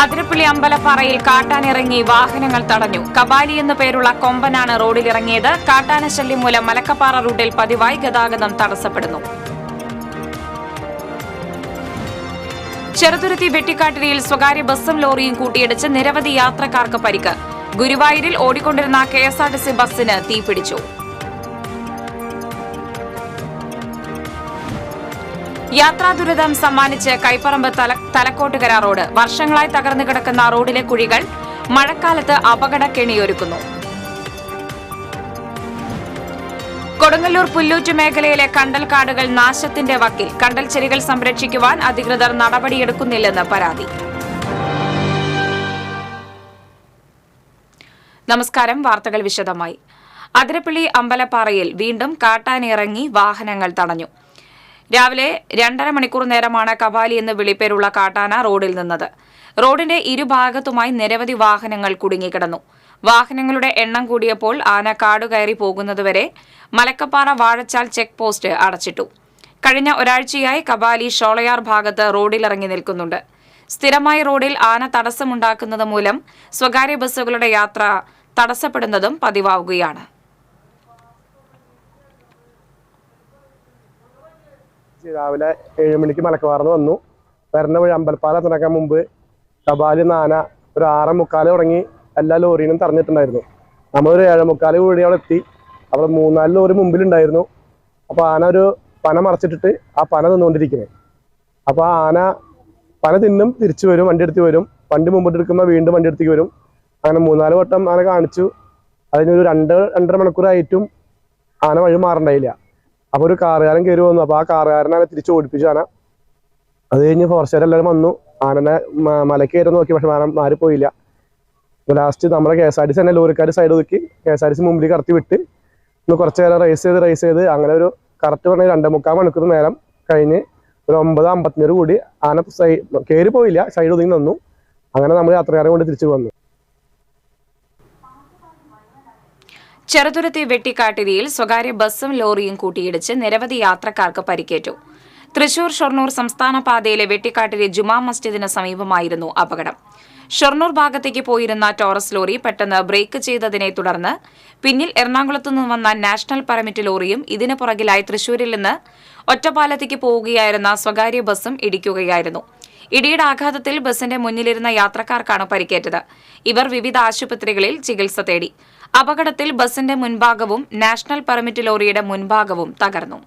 അതിരപ്പള്ളി അമ്പലപ്പാറയിൽ കാട്ടാനിറങ്ങി വാഹനങ്ങൾ തടഞ്ഞു. കബാലി എന്നു പേരുള്ള കൊമ്പനാണ് റോഡിലിറങ്ങിയത്. കാട്ടാന ശല്യം മൂലം മലക്കപ്പാറ റൂട്ടിൽ പതിവായി ഗതാഗതം തടസ്സപ്പെടുന്നു. ചെറുതുരുത്തി വെട്ടിക്കാട്ടിരിയിൽ സ്വകാര്യ ബസ്സും ലോറിയും കൂട്ടിയിടിച്ച് നിരവധി യാത്രക്കാർക്ക് പരിക്ക്. ഗുരുവായൂരിൽ ഓടിക്കൊണ്ടിരുന്ന KSRTC ബസ്സിന് തീപിടിച്ചു. യാത്രാ ദുരിതം സമ്മാനിച്ച് കൈപ്പറമ്പ് തലക്കോട്ടുകര റോഡ്. വർഷങ്ങളായി തകർന്നു കിടക്കുന്ന റോഡിലെ കുഴികൾ മഴക്കാലത്ത് അപകടക്കെണിയൊരുക്കുന്നു. കൊടുങ്ങല്ലൂർ പുല്ലൂറ്റ് മേഖലയിലെ കണ്ടൽക്കാടുകൾ നാശത്തിന്റെ വക്കിൽ. കണ്ടൽ ചെടികൾ സംരക്ഷിക്കുവാൻ അധികൃതർ നടപടിയെടുക്കുന്നില്ലെന്ന് പരാതി. നമസ്കാരം. വാർത്തകൾ വിശദമായി. അതിരപ്പള്ളി അമ്പലപ്പാറയിൽ വീണ്ടും കാട്ടാനിറങ്ങി വാഹനങ്ങൾ തടഞ്ഞു. രാവിലെ 2.5 മണിക്കൂർ നേരമാണ് കബാലി എന്ന് വിളിപ്പേരുള്ള കാട്ടാന റോഡിൽ നിന്നത്. റോഡിന്റെ ഇരുഭാഗത്തുമായി നിരവധി വാഹനങ്ങൾ കുടുങ്ങിക്കിടന്നു. വാഹനങ്ങളുടെ എണ്ണം കൂടിയപ്പോൾ ആന കാടുകയറി പോകുന്നതുവരെ മലക്കപ്പാറ വാഴച്ചാൽ ചെക്ക് പോസ്റ്റ് അടച്ചിട്ടു. കഴിഞ്ഞ ഒരാഴ്ചയായി കബാലി ഷോളയാർ ഭാഗത്ത് റോഡിലിറങ്ങി നിൽക്കുന്നുണ്ട്. സ്ഥിരമായി റോഡിൽ ആന തടസ്സമുണ്ടാക്കുന്നത് മൂലം സ്വകാര്യ ബസ്സുകളുടെ യാത്ര തടസ്സപ്പെടുന്നതും പതിവാവുകയാണ്. രാവിലെ 7 മണിക്ക് മലക്കപ്പാറന്ന് വന്നു. വരുന്ന വഴി അമ്പലപ്പാല നടക്കാൻ മുമ്പ് കബാലി ആന ഒരു 6:45 തുടങ്ങി എല്ലാ ലോറിനും തടഞ്ഞിട്ടുണ്ടായിരുന്നു. നമ്മളൊരു 7:45 കൂടി അവിടെ എത്തി. അവിടെ 3-4 ലോറി മുമ്പിലുണ്ടായിരുന്നു. അപ്പോൾ ആന ഒരു പന മറച്ചിട്ടിട്ട് ആ പന തിന്നുകൊണ്ടിരിക്കുന്നത്. അപ്പോൾ ആന പന തിന്നും തിരിച്ചു വരും, വണ്ടി എടുത്ത് വരും. വണ്ടി മുമ്പോട്ട് എടുക്കുമ്പോൾ വീണ്ടും വണ്ടി എടുത്തേക്ക് വരും. അങ്ങനെ 3-4 വട്ടം ആന കാണിച്ചു. അതിനൊരു 2-2.5 മണിക്കൂറായിട്ടും ആന വഴി മാറണ്ടായില്ല. അപ്പോൾ ഒരു കാറുകാരൻ കയറി വന്നു. അപ്പോൾ ആ കാറുകാരനെ തിരിച്ച് ഓടിപ്പിച്ചു ആന. അത് കഴിഞ്ഞ് ഫോറസ്റ്റുകാരെല്ലാവരും വന്നു. ആനനെ മലക്ക് കയറി നോക്കി, പക്ഷെ ആന മാറിപ്പോയില്ല. അപ്പോൾ ലാസ്റ്റ് നമ്മുടെ KSRTC തന്നെ ലോറിക്കാർ സൈഡ് ഒതുക്കി KSRTC മുമ്പിൽ കടത്തി വിട്ട് ഒന്ന് കുറച്ച് നേരം റേസ് ചെയ്ത് അങ്ങനെ ഒരു കറക്റ്റ് പറഞ്ഞാൽ 2.25 മണിക്കൂർ നേരം കഴിഞ്ഞ് ഒരു 9:55 കൂടി ആന കയറി പോയില്ല, സൈഡ് ഒതുങ്ങി നിന്നു. അങ്ങനെ നമ്മൾ യാത്രക്കാരെ കൊണ്ട് തിരിച്ചു വന്നു. ചെറുതുരുത്തി വെട്ടിക്കാട്ടിരിയിൽ സ്വകാര്യ ബസ്സും ലോറിയും കൂട്ടിയിടിച്ച് നിരവധി യാത്രക്കാർക്ക് പരിക്കേറ്റു. തൃശൂർ ഷൊർണൂർ സംസ്ഥാന പാതയിലെ വെട്ടിക്കാട്ടിരി ജുമാ മസ്ജിദിന് സമീപമായിരുന്നു അപകടം. ഷൊർണൂർ ഭാഗത്തേക്ക് പോയിരുന്ന ടോറസ് ലോറി പെട്ടെന്ന് ബ്രേക്ക് ചെയ്തതിനെ തുടർന്ന് പിന്നിൽ എറണാകുളത്തു നിന്ന് വന്ന നാഷണൽ പെർമിറ്റ് ലോറിയും ഇതിന് പുറകിലായി തൃശൂരിൽ നിന്ന് ഒറ്റപ്പാലത്തേക്ക് പോവുകയായിരുന്ന സ്വകാര്യ ബസ്സും ഇടിക്കുകയായിരുന്നു. ഇടിയുടെ ആഘാതത്തിൽ ബസിന്റെ മുന്നിലിരുന്ന യാത്രക്കാർക്കാണ് പരിക്കേറ്റത്. ഇവർ വിവിധ ആശുപത്രികളിൽ ചികിത്സ തേടി. അപകടത്തിൽ ബസിന്റെ മുൻഭാഗവും നാഷണൽ പെർമിറ്റ് ലോറിയുടെ മുൻഭാഗവും തകർന്നു.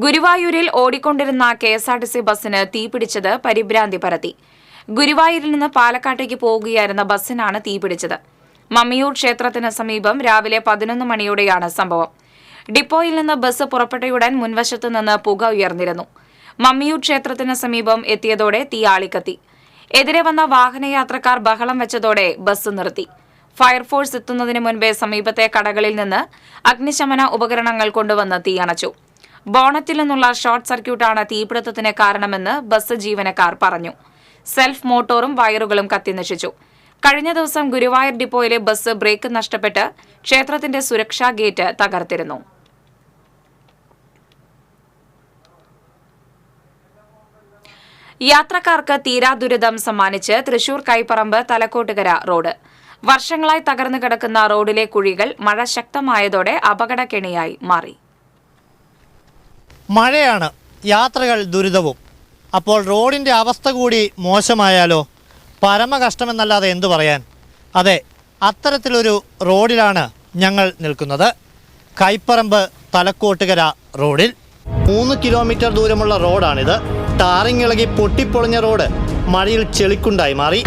ഗുരുവായൂരിൽ ഓടിക്കൊണ്ടിരുന്ന KSRTC ബസിന് തീപിടിച്ചത് പരിഭ്രാന്തി പരത്തി. ഗുരുവായൂരിൽ നിന്ന് പാലക്കാട്ടേക്ക് പോവുകയായിരുന്ന ബസിനാണ് തീപിടിച്ചത്. മമ്മിയൂർ ക്ഷേത്രത്തിന് സമീപം രാവിലെ 11 മണിയോടെയാണ് സംഭവം. ഡിപ്പോയിൽ നിന്ന് ബസ് പുറപ്പെട്ടയുടൻ മുൻവശത്ത് നിന്ന് പുക ഉയർന്നിരുന്നു. മമ്മിയൂർ ക്ഷേത്രത്തിന് സമീപം എത്തിയതോടെ തീ ആളിക്കത്തി. എതിരെ വന്ന വാഹനയാത്രക്കാർ ബഹളം വെച്ചതോടെ ബസ് നിർത്തി. ഫയർഫോഴ്സ് എത്തുന്നതിന് മുൻപേ സമീപത്തെ കടകളിൽ നിന്ന് അഗ്നിശമന ഉപകരണങ്ങൾ കൊണ്ടുവന്ന് തീയണച്ചു. ബോണറ്റിൽ നിന്നുള്ള ഷോർട്ട് സർക്യൂട്ടാണ് തീപിടുത്തത്തിന് കാരണമെന്ന് ബസ് ജീവനക്കാർ പറഞ്ഞു. സെൽഫ് മോട്ടോറും വയറുകളും കത്തിനശിച്ചു. കഴിഞ്ഞ ദിവസം ഗുരുവായൂർ ഡിപ്പോയിലെ ബസ് ബ്രേക്ക് നഷ്ടപ്പെട്ട് ക്ഷേത്രത്തിന്റെ സുരക്ഷാ ഗേറ്റ് തകർത്തിരുന്നു. യാത്രക്കാർക്ക് തീരാ ദുരിതം സമ്മാനിച്ച് തൃശൂർ കൈപ്പറമ്പ് തലക്കോട്ടുകര റോഡ്. വർഷങ്ങളായി തകർന്നു കിടക്കുന്ന റോഡിലെ കുഴികൾ മഴ ശക്തമായതോടെ അപകടക്കെണിയായി മാറി. മഴയാണ്, യാത്രകൾ ദുരിതവും. അപ്പോൾ റോഡിൻ്റെ അവസ്ഥ കൂടി മോശമായാലോ? പരമകഷ്ടമെന്നല്ലാതെ എന്തു പറയാൻ. അതെ, അത്തരത്തിലൊരു റോഡിലാണ് ഞങ്ങൾ നിൽക്കുന്നത്. കൈപ്പറമ്പ് തലക്കോട്ടുകര റോഡിൽ 3 കിലോമീറ്റർ ദൂരമുള്ള റോഡാണിത്. ടാറിങ് ഇളകി പൊട്ടിപ്പൊളിഞ്ഞ റോഡ് മഴയിൽ ചെളിക്കുണ്ടായി മാറി.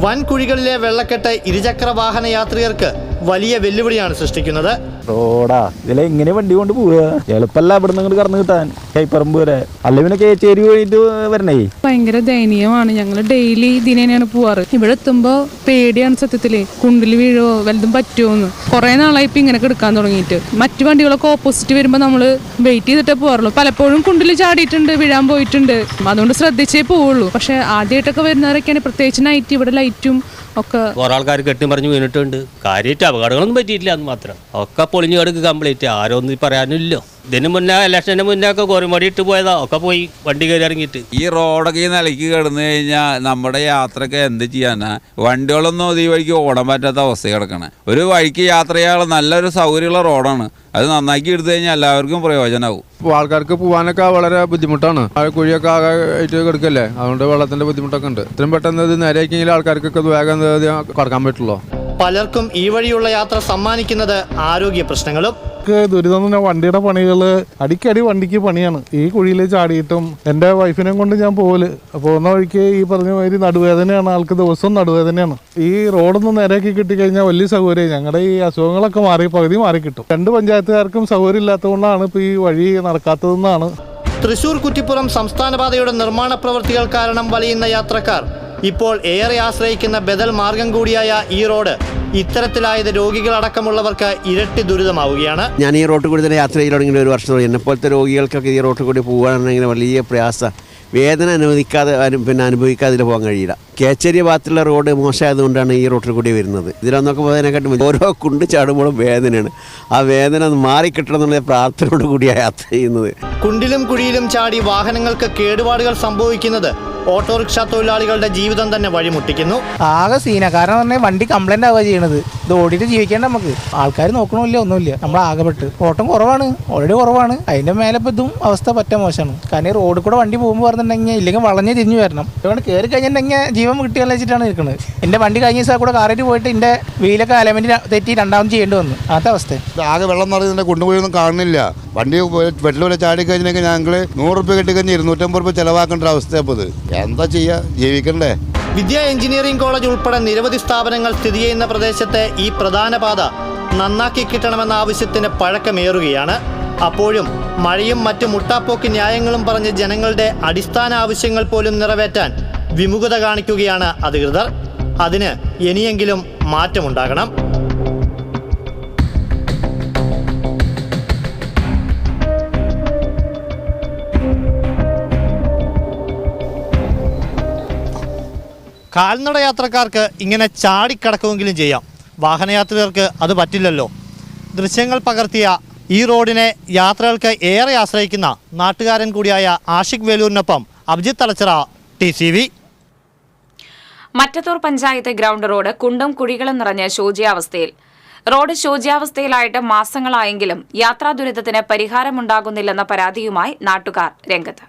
വൻകുഴികളിലെ വെള്ളക്കെട്ട് ഇരുചക്ര വാഹന യാത്രികർക്ക് വലിയ വെല്ലുവിളിയാണ് സൃഷ്ടിക്കുന്നത്. റോഡാ ഇതിലെങ്ങനെ വണ്ടി കൊണ്ട് പോവുക? എളുപ്പമല്ല ഇവിടെ നിന്ന് കടന്നു കിട്ടാൻ കൈപ്പറമ്പ് വരെ. അല്ല പിന്നെ കേച്ചേരി പോയിട്ട് വരണേ. ഭയങ്കര ദയനീയമാണ്. ഞങ്ങൾ ഡെയിലി ഇതിന് തന്നെയാണ് പോവാറ്. ഇവിടെ എത്തുമ്പോ പേടിയാണ് സത്യത്തില്. കുണ്ടിൽ വീഴോ വലുതും പറ്റുമോന്ന്. കുറെ നാളായി ഇപ്പൊ ഇങ്ങനെ കിടക്കാൻ തുടങ്ങിയിട്ട്. മറ്റു വണ്ടികളൊക്കെ ഓപ്പോസിറ്റ് വരുമ്പോ നമ്മള് വെയിറ്റ് ചെയ്തിട്ടേ പോവാറുള്ളൂ. പലപ്പോഴും കുണ്ടിൽ ചാടിയിട്ടുണ്ട്, വീഴാൻ പോയിട്ടുണ്ട്. അതുകൊണ്ട് ശ്രദ്ധിച്ചേ പോവുള്ളൂ. പക്ഷെ ആദ്യമായിട്ടൊക്കെ വരുന്നവരൊക്കെയാണ്, പ്രത്യേകിച്ച് നൈറ്റ് ഇവിടെ ലൈറ്റും ഒക്കെ കുറെ ആൾക്കാർ കെട്ടിമറിഞ്ഞ് വീണിട്ടുണ്ട്. കാര്യമായിട്ട് അപകടങ്ങളൊന്നും പറ്റിയിട്ടില്ല എന്ന് മാത്രം. ഒക്കെ പൊളിഞ്ഞു കിടക്ക് കംപ്ലീറ്റ്. ആരൊന്നും പറയാനില്ലോ. ഇതിന് മുന്നേ ഇലക്ഷന് മുന്നേ ഒക്കെ കോരുമടി ഇട്ട് പോയതാ. ഒക്കെ പോയി വണ്ടി കയറി ഇറങ്ങിയിട്ട്. ഈ റോഡൊക്കെ ഈ നിലയ്ക്ക് കിടന്നു കഴിഞ്ഞാൽ നമ്മുടെ യാത്രയൊക്കെ എന്ത് ചെയ്യാനാ? വണ്ടികളൊന്നും ഈ വഴിക്ക് ഓടാൻ പറ്റാത്ത അവസ്ഥ കിടക്കണേ. ഒരു വഴിക്ക് യാത്ര ചെയ്യാനുള്ള നല്ലൊരു സൗകര്യമുള്ള റോഡാണ്. അത് നന്നാക്കി എടുത്തു കഴിഞ്ഞാൽ എല്ലാവർക്കും പ്രയോജനമാവും. ആൾക്കാർക്ക് പോകാനൊക്കെ വളരെ ബുദ്ധിമുട്ടാണ്. കുഴിയൊക്കെ ആയിട്ട് കിടക്കല്ലേ, അതുകൊണ്ട് വെള്ളത്തിന്റെ ബുദ്ധിമുട്ടൊക്കെ ഉണ്ട്. ഇത്രയും പെട്ടെന്ന് ഇത് നേരെയാക്കിയെങ്കിൽ ആൾക്കാർക്കൊക്കെ വേഗം കടക്കാൻ പറ്റുള്ളൂ. പലർക്കും ഈ വഴിയുള്ള യാത്ര സമ്മാനിക്കുന്നത് ആരോഗ്യ പ്രശ്നങ്ങളും. ദുരിതം വണ്ടിയുടെ പണികൾ അടിക്കടി വണ്ടിക്ക് പണിയാണ്. ഈ കുഴിയിൽ ചാടിയിട്ടും എൻ്റെ വൈഫിനെ കൊണ്ട് ഞാൻ പോകുന്ന വഴിക്ക് ഈ പറഞ്ഞ മാതിരി നടുവേദനയാണ്. ആൾക്ക് ദിവസവും നടുവേദനയാണ്. ഈ റോഡൊന്നും നേരെയാക്കി കിട്ടിക്കഴിഞ്ഞാൽ വലിയ സൗകര്യം. ഞങ്ങളുടെ ഈ അസുഖങ്ങളൊക്കെ പകുതി മാറി കിട്ടും. 2 പഞ്ചായത്തുകാർക്കും സൗകര്യം ഇല്ലാത്തതുകൊണ്ടാണ് ഇപ്പോൾ ഈ വഴി നടക്കാത്തതെന്നാണ്. തൃശൂർ കുറ്റിപ്പുറം സംസ്ഥാന പാതയുടെ നിർമ്മാണ പ്രവൃത്തികൾ കാരണം വലയുന്ന യാത്രക്കാർ ഇപ്പോൾ ഏറെ ആശ്രയിക്കുന്ന ബദൽ മാർഗം കൂടിയായ ഈ റോഡ് ഇത്തരത്തിലായത് രോഗികളടക്കമുള്ളവർക്ക് ഇരട്ടി ദുരിതമാവുകയാണ്. ഞാൻ ഈ റോട്ടിൽ കൂടി തന്നെ യാത്ര ചെയ്ത് തുടങ്ങി 1 വർഷം. എന്നെപ്പോലത്തെ രോഗികൾക്കൊക്കെ ഈ റോട്ടിൽ കൂടി പോകാനാണെങ്കിൽ വലിയ പ്രയാസം. വേദന അനുഭവിക്കാതെ പോകാൻ കഴിയില്ല. കേച്ചേരി ഭാഗത്തുള്ള റോഡ് മോശമായതുകൊണ്ടാണ് ഈ റോട്ടിൽ കൂടി വരുന്നത്. ഇതിലൊന്നൊക്കെ പോകുന്നതിനെക്കാട്ടും ഓരോ കുണ്ട് ചാടുമ്പോഴും വേദനയാണ്. ആ വേദന മാറിക്കിട്ടണം എന്നുള്ള പ്രാർത്ഥനയോട് കൂടിയാണ് യാത്ര ചെയ്യുന്നത്. കുണ്ടിലും കുഴിയിലും ചാടി വാഹനങ്ങൾക്ക് കേടുപാടുകൾ സംഭവിക്കുന്നത് ഓട്ടോറിക്ഷ തൊഴിലാളികളുടെ ജീവിതം തന്നെ വഴിമുട്ടിക്കുന്നു. ആകെ സീന. കാരണം പറഞ്ഞാൽ വണ്ടി കംപ്ലൈന്റ് ആവുക ചെയ്യണത്. ഇത് ഓടിയിട്ട് ജീവിക്കേണ്ട നമുക്ക്. ആൾക്കാർ നോക്കണമില്ല, ഒന്നുമില്ല. നമ്മൾ ആകെപ്പെട്ട് ഓട്ടം കുറവാണ്, ഓൾറെഡി കുറവാണ്. അതിന്റെ മേലെ ഇപ്പം ഇതും അവസ്ഥ പറ്റാൻ മോശമാണ്. കാരണം ഈ റോഡിൽ കൂടെ വണ്ടി പോകുമ്പോൾ പറഞ്ഞിട്ടുണ്ടെങ്കിൽ ഇല്ലെങ്കിൽ വളഞ്ഞ് തിരിഞ്ഞു വരണം. അതുകൊണ്ട് കയറി കഴിഞ്ഞിട്ടുണ്ടെങ്കിൽ ജീവൻ കിട്ടിയാൽ വെച്ചിട്ടാണ് നിൽക്കുന്നത്. എൻ്റെ വണ്ടി കഴിഞ്ഞ ദിവസം കൂടെ കാറിട്ട് പോയിട്ട് എൻ്റെ വീലൊക്കെ അലമെന്റ് തെറ്റി രണ്ടാമത് ചെയ്യേണ്ടി വന്നു. അങ്ങനത്തെ അവസ്ഥ. ആകെ വെള്ളം നിറഞ്ഞതിൻ്റെ കൊണ്ടുപോയൊന്നും കാണുന്നില്ല. വണ്ടി വെള്ളം ചാടി കഴിഞ്ഞെങ്കിൽ ഞങ്ങൾ 100 രൂപ കിട്ടിക്കഴിഞ്ഞാൽ 250 രൂപ ചിലവാക്കേണ്ട അവസ്ഥയപ്പോൾ ഇത്. എന്താ ചെയ്യുക? ജീവിക്കണ്ടേ? വിദ്യാ എഞ്ചിനീയറിംഗ് കോളേജ് ഉൾപ്പെടെ നിരവധി സ്ഥാപനങ്ങൾ സ്ഥിതി ചെയ്യുന്ന പ്രദേശത്തെ ഈ പ്രധാന പാത നന്നാക്കി കിട്ടണമെന്ന ആവശ്യത്തിന് പഴക്കമേറുകയാണ്. അപ്പോഴും മഴയും മറ്റ് മുട്ടാപ്പോക്ക് ന്യായങ്ങളും പറഞ്ഞ് ജനങ്ങളുടെ അടിസ്ഥാന ആവശ്യങ്ങൾ പോലും നിറവേറ്റാൻ വിമുഖത കാണിക്കുകയാണ് അധികൃതർ. അതിന് ഇനിയെങ്കിലും മാറ്റമുണ്ടാകണം. കാൽനട യാത്രക്കാർക്ക് ഇങ്ങനെ ചാടിക്കടക്കുമെങ്കിലും ചെയ്യാം. വാഹനയാത്രികർക്ക് അത് പറ്റില്ലല്ലോ. ദൃശ്യങ്ങൾ പകർത്തിയ ഈ റോഡിനെ യാത്രകൾക്ക് ഏറെ ആശ്രയിക്കുന്ന നാട്ടുകാരൻ കൂടിയായ ആഷിഖ് വേലൂരിനൊപ്പം Abhijith Thalachira, TCV. Mattathur panchayat ground road കുണ്ടും കുഴികളും നിറഞ്ഞ ശോച്യാവസ്ഥയിൽ. റോഡ് ശോച്യാവസ്ഥയിലായിട്ട് മാസങ്ങളായെങ്കിലും യാത്രാ ദുരിതത്തിന് പരിഹാരമുണ്ടാകുന്നില്ലെന്ന പരാതിയുമായി നാട്ടുകാർ രംഗത്ത്.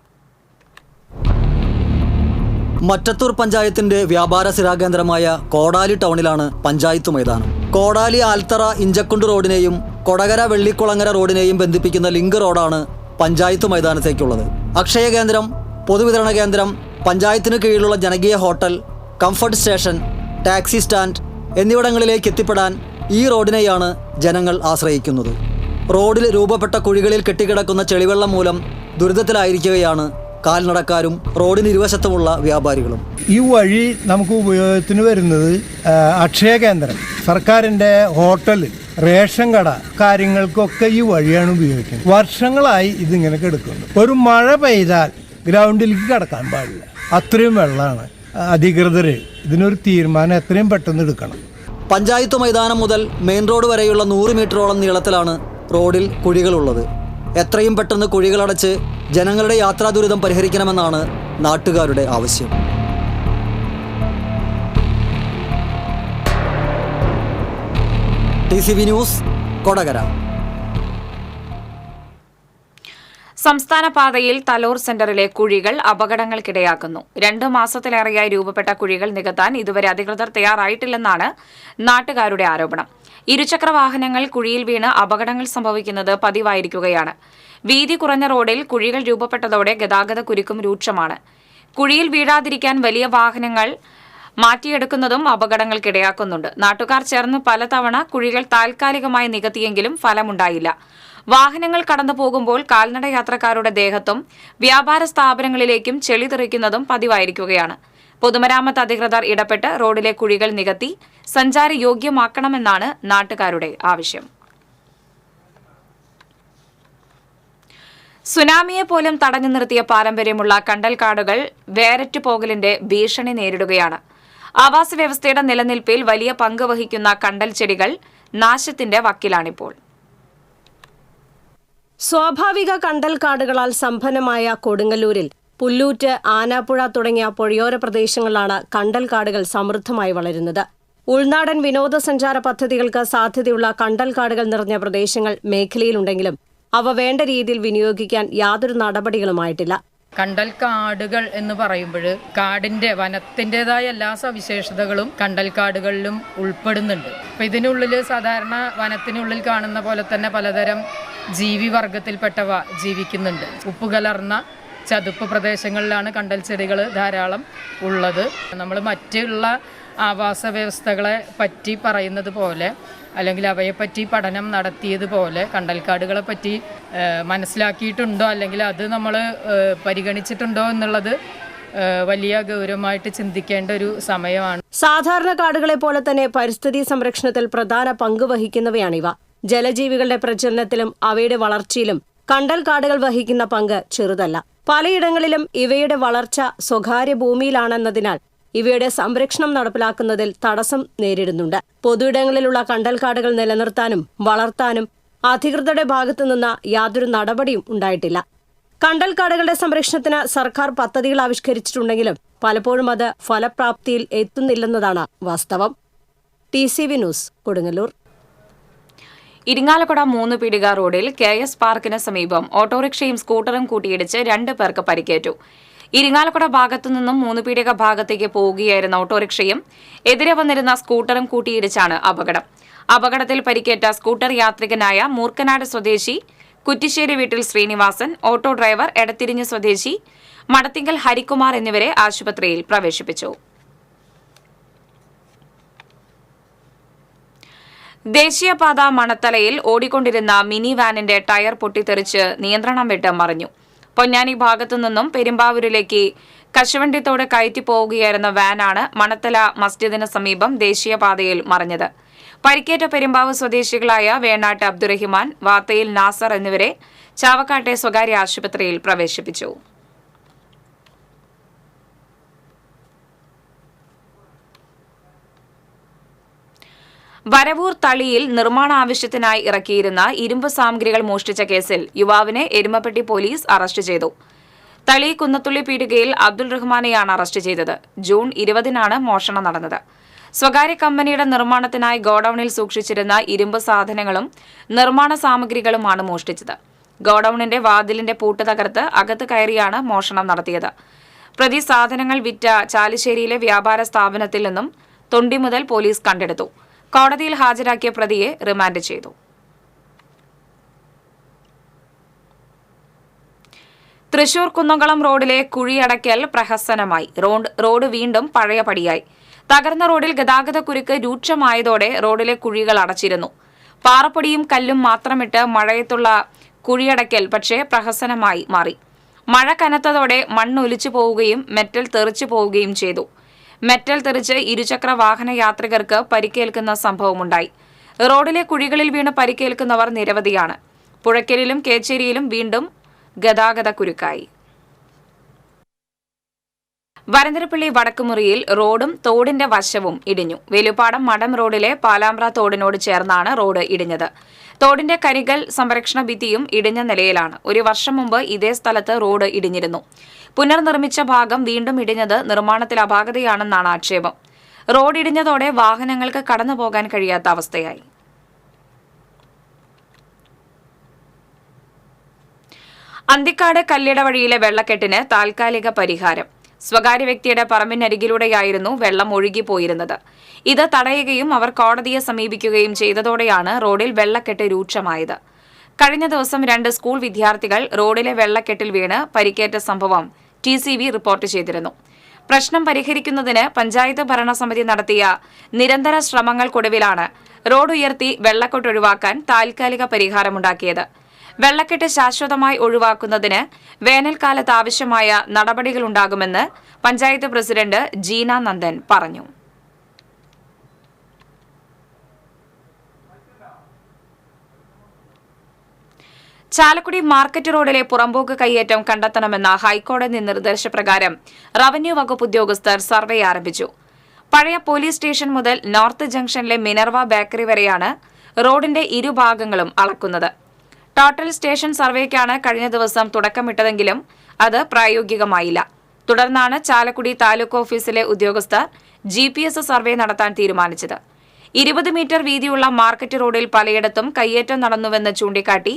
മറ്റത്തൂർ പഞ്ചായത്തിന്റെ വ്യാപാര സ്ഥിരാകേന്ദ്രമായ കോടാലി ടൗണിലാണ് പഞ്ചായത്ത് മൈതാനം. കോടാലി ആൽത്തറ ഇഞ്ചക്കുണ്ട് റോഡിനെയും കൊടകര വെള്ളിക്കുളങ്ങര റോഡിനെയും ബന്ധിപ്പിക്കുന്ന ലിങ്ക് റോഡാണ് പഞ്ചായത്ത് മൈതാനത്തേക്കുള്ളത്. അക്ഷയ കേന്ദ്രം, പൊതുവിതരണ കേന്ദ്രം, പഞ്ചായത്തിന് കീഴിലുള്ള ജനകീയ hotel, comfort station, taxi stand എന്നിവിടങ്ങളിലേക്ക് എത്തിപ്പെടാൻ ഈ റോഡിനെയാണ് ജനങ്ങൾ ആശ്രയിക്കുന്നത്. റോഡിൽ രൂപപ്പെട്ട കുഴികളിൽ കെട്ടിക്കിടക്കുന്ന ചെളിവെള്ളം മൂലം ദുരിതത്തിലായിരിക്കുകയാണ് കാൽനടക്കാരും റോഡിന് ഇരുവശത്തുമുള്ള വ്യാപാരികളും. ഈ വഴി നമുക്ക് ഉപയോഗത്തിന് വരുന്നത് അക്ഷയ കേന്ദ്രം, സർക്കാരിൻ്റെ ഹോട്ടൽ, റേഷൻ കട കാര്യങ്ങൾക്കൊക്കെ ഈ വഴിയാണ് ഉപയോഗിക്കുന്നത്. വർഷങ്ങളായി ഇതിങ്ങനെ കിടക്കുന്നു. ഒരു മഴ പെയ്താൽ ഗ്രൗണ്ടിലേക്ക് കടക്കാൻ പാടില്ല. അത്രയും വെള്ളമാണ്. അധികൃതർ ഇതിനൊരു തീരുമാനം എത്രയും പെട്ടെന്ന് എടുക്കണം. പഞ്ചായത്ത് മൈതാനം മുതൽ മെയിൻ റോഡ് വരെയുള്ള 100 മീറ്ററോളം നീളത്തിലാണ് റോഡിൽ കുഴികളുള്ളത്. എത്രയും പെട്ടെന്ന് കുഴികളടച്ച് ജനങ്ങളുടെ യാത്രാ ദുരിതം പരിഹരിക്കണമെന്നാണ് നാട്ടുകാരുടെ ആവശ്യം. TCV news, Kodakara. സംസ്ഥാന പാതയിൽ തലോർ സെന്ററിലെ കുഴികൾ അപകടങ്ങൾക്കിടയാക്കുന്നു. 2 മാസത്തിലേറെയായി രൂപപ്പെട്ട കുഴികൾ നികത്താൻ ഇതുവരെ അധികൃതർ തയ്യാറായിട്ടില്ലെന്നാണ് നാട്ടുകാരുടെ ആരോപണം. ഇരുചക്ര വാഹനങ്ങൾ കുഴിയിൽ വീണ് അപകടങ്ങൾ സംഭവിക്കുന്നത് പതിവായിരിക്കുകയാണ്. വീതി കുറഞ്ഞ റോഡിൽ കുഴികൾ രൂപപ്പെട്ടതോടെ ഗതാഗത കുരുക്കും രൂക്ഷമാണ്. കുഴിയിൽ വീഴാതിരിക്കാൻ വലിയ വാഹനങ്ങൾ മാറ്റിയെടുക്കുന്നതും അപകടങ്ങൾക്കിടയാക്കുന്നുണ്ട്. നാട്ടുകാർ ചേർന്ന് പലതവണ കുഴികൾ താൽക്കാലികമായി നികത്തിയെങ്കിലും ഫലമുണ്ടായില്ല. വാഹനങ്ങൾ കടന്നു പോകുമ്പോൾ കാൽനട യാത്രക്കാരുടെ ദേഹത്തും വ്യാപാര സ്ഥാപനങ്ങളിലേക്കും ചെളി തെറിക്കുന്നതും പതിവായിരിക്കുകയാണ്. പൊതുമരാമത്ത് അധികൃതർ ഇടപെട്ട് റോഡിലെ കുഴികൾ നികത്തി സഞ്ചാരയോഗ്യമാക്കണമെന്നാണ് നാട്ടുകാരുടെ ആവശ്യം. സുനാമിയെ പോലും തടഞ്ഞു നിർത്തിയ പാരമ്പര്യമുള്ള കണ്ടൽക്കാടുകൾ വേരറ്റുപോകലിന്റെ ഭീഷണി നേരിടുകയാണ്. ആവാസ വ്യവസ്ഥയുടെ നിലനിൽപ്പിൽ വലിയ പങ്ക് വഹിക്കുന്ന കണ്ടൽ ചെടികൾ നാശത്തിന്റെ വക്കിലാണിപ്പോൾ. സ്വാഭാവിക കണ്ടൽ കാടുകളാൽ സമ്പന്നമായ കൊടുങ്ങല്ലൂരിൽ പുല്ലൂറ്റ്, ആനാപ്പുഴ തുടങ്ങിയ പുഴയോര പ്രദേശങ്ങളിലാണ് കണ്ടൽ കാടുകൾ സമൃദ്ധമായി വളരുന്നത്. ഉൾനാടൻ വിനോദസഞ്ചാര പദ്ധതികൾക്ക് സാധ്യതയുള്ള കണ്ടൽ കാടുകൾ നിറഞ്ഞ പ്രദേശങ്ങൾ മേഖലയിലുണ്ടെങ്കിലും അവ വേണ്ട രീതിയിൽ വിനിയോഗിക്കാൻ യാതൊരു നടപടികളുമായിട്ടില്ല. കണ്ടൽ കാടുകൾ എന്ന് പറയുമ്പോൾ കാടിന്റെ വനത്തിൻ്റെതായ എല്ലാ സവിശേഷതകളും കണ്ടൽ കാടുകളിലും ഉൾപ്പെടുന്നുണ്ട്. അപ്പം ഇതിനുള്ളിൽ സാധാരണ വനത്തിനുള്ളിൽ കാണുന്ന പോലെ തന്നെ പലതരം ജീവിവർഗത്തിൽപ്പെട്ടവ ജീവിക്കുന്നുണ്ട്. ഉപ്പുകലർന്ന ചതുപ്പ് പ്രദേശങ്ങളിലാണ് കണ്ടൽ ചെടികൾ ധാരാളം ഉള്ളത്. നമ്മൾ മറ്റുള്ള ആവാസ വ്യവസ്ഥകളെ പറ്റി പറയുന്നത് പോലെ അല്ലെങ്കിൽ അവയെപ്പറ്റി പഠനം നടത്തിയതുപോലെ കണ്ടൽക്കാടുകളെ പറ്റി മനസ്സിലാക്കിയിട്ടുണ്ടോ അല്ലെങ്കിൽ അത് നമ്മൾ പരിഗണിച്ചിട്ടുണ്ടോ എന്നുള്ളത് വലിയ ഗൗരവമായിട്ട് ചിന്തിക്കേണ്ട ഒരു സമയമാണ്. സാധാരണ കാടുകളെ പോലെ തന്നെ പരിസ്ഥിതി സംരക്ഷണത്തിൽ പ്രധാന പങ്ക് വഹിക്കുന്നവയാണിവ. ജലജീവികളുടെ പ്രചരണത്തിലും അവയുടെ വളർച്ചയിലും കണ്ടൽ കാടുകൾ വഹിക്കുന്ന പങ്ക് ചെറുതല്ല. പലയിടങ്ങളിലും ഇവയുടെ വളർച്ച സ്വകാര്യ ഭൂമിയിലാണെന്നതിനാൽ ഇവയുടെ സംരക്ഷണം നടപ്പിലാക്കുന്നതിൽ തടസ്സം നേരിടുന്നുണ്ട്. പൊതുയിടങ്ങളിലുള്ള കണ്ടൽക്കാടുകൾ നിലനിർത്താനും വളർത്താനും അധികൃതരുടെ ഭാഗത്തുനിന്ന് യാതൊരു നടപടിയും ഉണ്ടായിട്ടില്ല. കണ്ടൽക്കാടുകളുടെ സംരക്ഷണത്തിന് സർക്കാർ പദ്ധതികൾ ആവിഷ്കരിച്ചിട്ടുണ്ടെങ്കിലും പലപ്പോഴും അത് ഫലപ്രാപ്തിയിൽ എത്തുന്നില്ലെന്നതാണ് വാസ്തവം. TCV news, Kodungallur. ഇരിങ്ങാലക്കുട 3 പീടിക റോഡിൽ KS പാർക്കിന് സമീപം ഓട്ടോറിക്ഷയും സ്കൂട്ടറും കൂട്ടിയിടിച്ച് 2 പേർക്ക് പരിക്കേറ്റു. ഇരിങ്ങാലക്കുട ഭാഗത്തുനിന്നും 3 പീടിക ഭാഗത്തേക്ക് പോവുകയായിരുന്ന ഓട്ടോറിക്ഷയും എതിരെ വന്നിരുന്ന സ്കൂട്ടറും കൂട്ടിയിടിച്ചാണ് അപകടം. അപകടത്തിൽ പരിക്കേറ്റ സ്കൂട്ടർ യാത്രികനായ മൂർക്കനാട് സ്വദേശി കുറ്റിശ്ശേരി വീട്ടിൽ ശ്രീനിവാസൻ, ഓട്ടോ ഡ്രൈവർ എടത്തിരിഞ്ഞ് സ്വദേശി മടത്തിങ്കൽ ഹരികുമാർ എന്നിവരെ ആശുപത്രിയിൽ പ്രവേശിപ്പിച്ചു. ദേശീയപാത മണത്തലയിൽ ഓടിക്കൊണ്ടിരുന്ന മിനി വാനിന്റെ ടയർ പൊട്ടിത്തെറിച്ച് നിയന്ത്രണം വിട്ട് മറിഞ്ഞു. പൊന്നാനി ഭാഗത്തുനിന്നും പെരുമ്പാവൂരിലേക്ക് കശുവണ്ടിത്തോട് കയറ്റി പോവുകയായിരുന്ന വാനാണ് മണത്തല മസ്ജിദിന് സമീപം ദേശീയപാതയിൽ മറിഞ്ഞത്. പരിക്കേറ്റ പെരുമ്പാവൂർ സ്വദേശികളായ വേണാട്ട് അബ്ദുറഹിമാൻ, വാത്തയിൽ നാസർ എന്നിവരെ ചാവക്കാട്ടെ സ്വകാര്യ ആശുപത്രിയിൽ പ്രവേശിപ്പിച്ചു. വരവൂർ തളിയിൽ നിർമ്മാണ ആവശ്യത്തിനായി ഇറക്കിയിരുന്ന ഇരുമ്പ് സാമഗ്രികൾ മോഷ്ടിച്ച കേസിൽ യുവാവിനെ എരുമപ്പെട്ടി പോലീസ് അറസ്റ്റ് ചെയ്തു. തളി കുന്നത്തുള്ളി പീടികയിൽ അബ്ദുൾ റഹ്മാനെയാണ് അറസ്റ്റ് ചെയ്തത്. ജൂൺ 20-നാണ് മോഷണം നടന്നത്. സ്വകാര്യ കമ്പനിയുടെ നിർമ്മാണത്തിനായി ഗോഡൌണിൽ സൂക്ഷിച്ചിരുന്ന ഇരുമ്പ് സാധനങ്ങളും നിർമ്മാണ സാമഗ്രികളുമാണ് മോഷ്ടിച്ചത്. ഗോഡൌണിന്റെ വാതിലിന്റെ പൂട്ട് തകർത്ത് അകത്ത് കയറിയാണ് മോഷണം നടത്തിയത്. പ്രതി സാധനങ്ങൾ വിറ്റ ചാലിശ്ശേരിയിലെ വ്യാപാര സ്ഥാപനത്തിൽ നിന്നും തൊണ്ടി മുതൽ പോലീസ് കണ്ടെടുത്തു. കോടതിയിൽ ഹാജരാക്കിയ പ്രതിയെ റിമാൻഡ് ചെയ്തു. തൃശൂർ കുന്നംകുളം റോഡിലെ കുഴിയടയ്ക്കൽ പ്രഹസനമായി. റോഡ് വീണ്ടും പഴയപടിയായി. തകർന്ന റോഡിൽ ഗതാഗതക്കുരുക്ക് രൂക്ഷമായതോടെ റോഡിലെ കുഴികൾ അടച്ചിരുന്നു. പാറപ്പൊടിയും കല്ലും മാത്രമിട്ട് മഴയത്തുള്ള കുഴിയടയ്ക്കൽ പക്ഷേ പ്രഹസനമായി മാറി. മഴ കനത്തതോടെ മണ്ണ് ഒലിച്ചു പോവുകയും മെറ്റൽ തെറിച്ചു പോവുകയും ചെയ്തു. മെറ്റൽ തെറിച്ച് ഇരുചക്ര വാഹന യാത്രികർക്ക് പരിക്കേൽക്കുന്ന സംഭവമുണ്ടായി. റോഡിലെ കുഴികളിൽ വീണ് പരിക്കേൽക്കുന്നവർ നിരവധിയാണ്. പുഴയ്ക്കലിലും കേച്ചേരിയിലും വീണ്ടും ഗതാഗതക്കുരുക്കായി. വരന്തരപ്പള്ളി വടക്കുമുറിയിൽ റോഡും തോടിന്റെ വശവും ഇടിഞ്ഞു. വേലുപ്പാടം മഠം റോഡിലെ പാലാമ്പ്ര തോടിനോട് ചേർന്നാണ് റോഡ് ഇടിഞ്ഞത്. തോടിന്റെ കരികൽ സംരക്ഷണ ഭിത്തിയും ഇടിഞ്ഞ നിലയിലാണ്. 1 വർഷം മുമ്പ് ഇതേ സ്ഥലത്ത് റോഡ് ഇടിഞ്ഞിരുന്നു. പുനർനിർമ്മിച്ച ഭാഗം വീണ്ടും ഇടിഞ്ഞത് നിർമ്മാണത്തിൽ അപാകതയാണെന്നാണ് ആക്ഷേപം. റോഡ് ഇടിഞ്ഞതോടെ വാഹനങ്ങൾക്ക് കടന്നുപോകാൻ കഴിയാത്ത അവസ്ഥയായി. അന്തിക്കാട് കല്ലിട വഴിയിലെ വെള്ളക്കെട്ടിന് താൽക്കാലിക പരിഹാരം. സ്വകാര്യ വ്യക്തിയുടെ പറമ്പിനരികിലൂടെയായിരുന്നു വെള്ളം ഒഴുകിപ്പോയിരുന്നത്. ഇത് തടയുകയും അവർ കോടതിയെ സമീപിക്കുകയും ചെയ്തതോടെയാണ് റോഡിൽ വെള്ളക്കെട്ട് രൂക്ഷമായത്. കഴിഞ്ഞ ദിവസം 2 സ്കൂൾ വിദ്യാർത്ഥികൾ റോഡിലെ വെള്ളക്കെട്ടിൽ വീണ് പരിക്കേറ്റ സംഭവം TCV റിപ്പോർട്ട് ചെയ്തിരുന്നു. പ്രശ്നം പരിഹരിക്കുന്നതിന് പഞ്ചായത്ത് ഭരണസമിതി നടത്തിയ നിരന്തര ശ്രമങ്ങൾക്കൊടുവിലാണ് റോഡ് ഉയർത്തി വെള്ളക്കെട്ട് ഒഴിവാക്കാൻ താൽക്കാലിക പരിഹാരമുണ്ടാക്കിയത്. വെള്ളക്കെട്ട് ശാശ്വതമായി ഒഴിവാക്കുന്നതിന് വേനൽക്കാലത്ത് ആവശ്യമായ നടപടികളുണ്ടാകുമെന്ന് പഞ്ചായത്ത് പ്രസിഡന്റ് ജീന നന്ദൻ പറഞ്ഞു. ചാലക്കുടി മാർക്കറ്റ് റോഡിലെ പുറമ്പോക്ക് കയ്യേറ്റം കണ്ടെത്തണമെന്ന ഹൈക്കോടതി നിർദ്ദേശപ്രകാരം റവന്യൂ വകുപ്പ് ഉദ്യോഗസ്ഥർ സർവേ ആരംഭിച്ചു. പഴയ പോലീസ് സ്റ്റേഷൻ മുതൽ നോർത്ത് ജംഗ്ഷനിലെ മിനർവ ബേക്കറി വരെയാണ് റോഡിന്റെ ഇരുഭാഗങ്ങളും അളക്കുന്നത്. ടോട്ടൽ സ്റ്റേഷൻ സർവേക്കാണ് കഴിഞ്ഞ ദിവസം തുടക്കമിട്ടതെങ്കിലും അത് പ്രായോഗികമായില്ല. തുടർന്നാണ് ചാലക്കുടി താലൂക്ക് ഓഫീസിലെ ഉദ്യോഗസ്ഥർ GPS സർവേ നടത്താൻ തീരുമാനിച്ചത്. 20 മീറ്റർ വീതിയുള്ള മാർക്കറ്റ് റോഡിൽ പലയിടത്തും കയ്യേറ്റം നടന്നുവെന്ന് ചൂണ്ടിക്കാട്ടി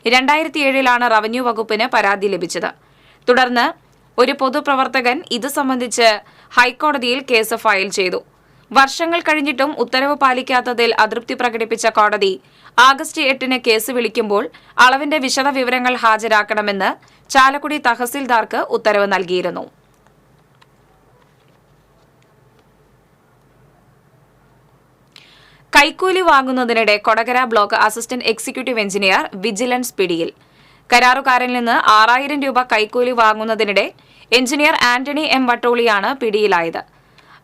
2007 റവന്യൂ വകുപ്പിന് പരാതി ലഭിച്ചത്. തുടർന്ന് ഒരു പൊതുപ്രവർത്തകൻ ഇത് സംബന്ധിച്ച് ഹൈക്കോടതിയിൽ കേസ് ഫയൽ ചെയ്തു. വർഷങ്ങൾ കഴിഞ്ഞിട്ടും ഉത്തരവ് പാലിക്കാത്തതിൽ അതൃപ്തി പ്രകടിപ്പിച്ച കോടതി ആഗസ്റ്റ് 8 കേസ് വിളിക്കുമ്പോൾ അളവിന്റെ വിശദ വിവരങ്ങൾ ഹാജരാക്കണമെന്ന് ചാലക്കുടി തഹസിൽദാർക്ക് ഉത്തരവ് നൽകിയിരുന്നു. കൈക്കൂലി വാങ്ങുന്നതിനിടെ Kodakara block assistant executive engineer vigilance പിടിയിൽ. കരാറുകാരനിൽ നിന്ന് 6000 രൂപ കൈക്കൂലി വാങ്ങുന്നതിനിടെ എഞ്ചിനീയർ ആന്റണി എം വട്ടോളിയാണ് പിടിയിലായത്.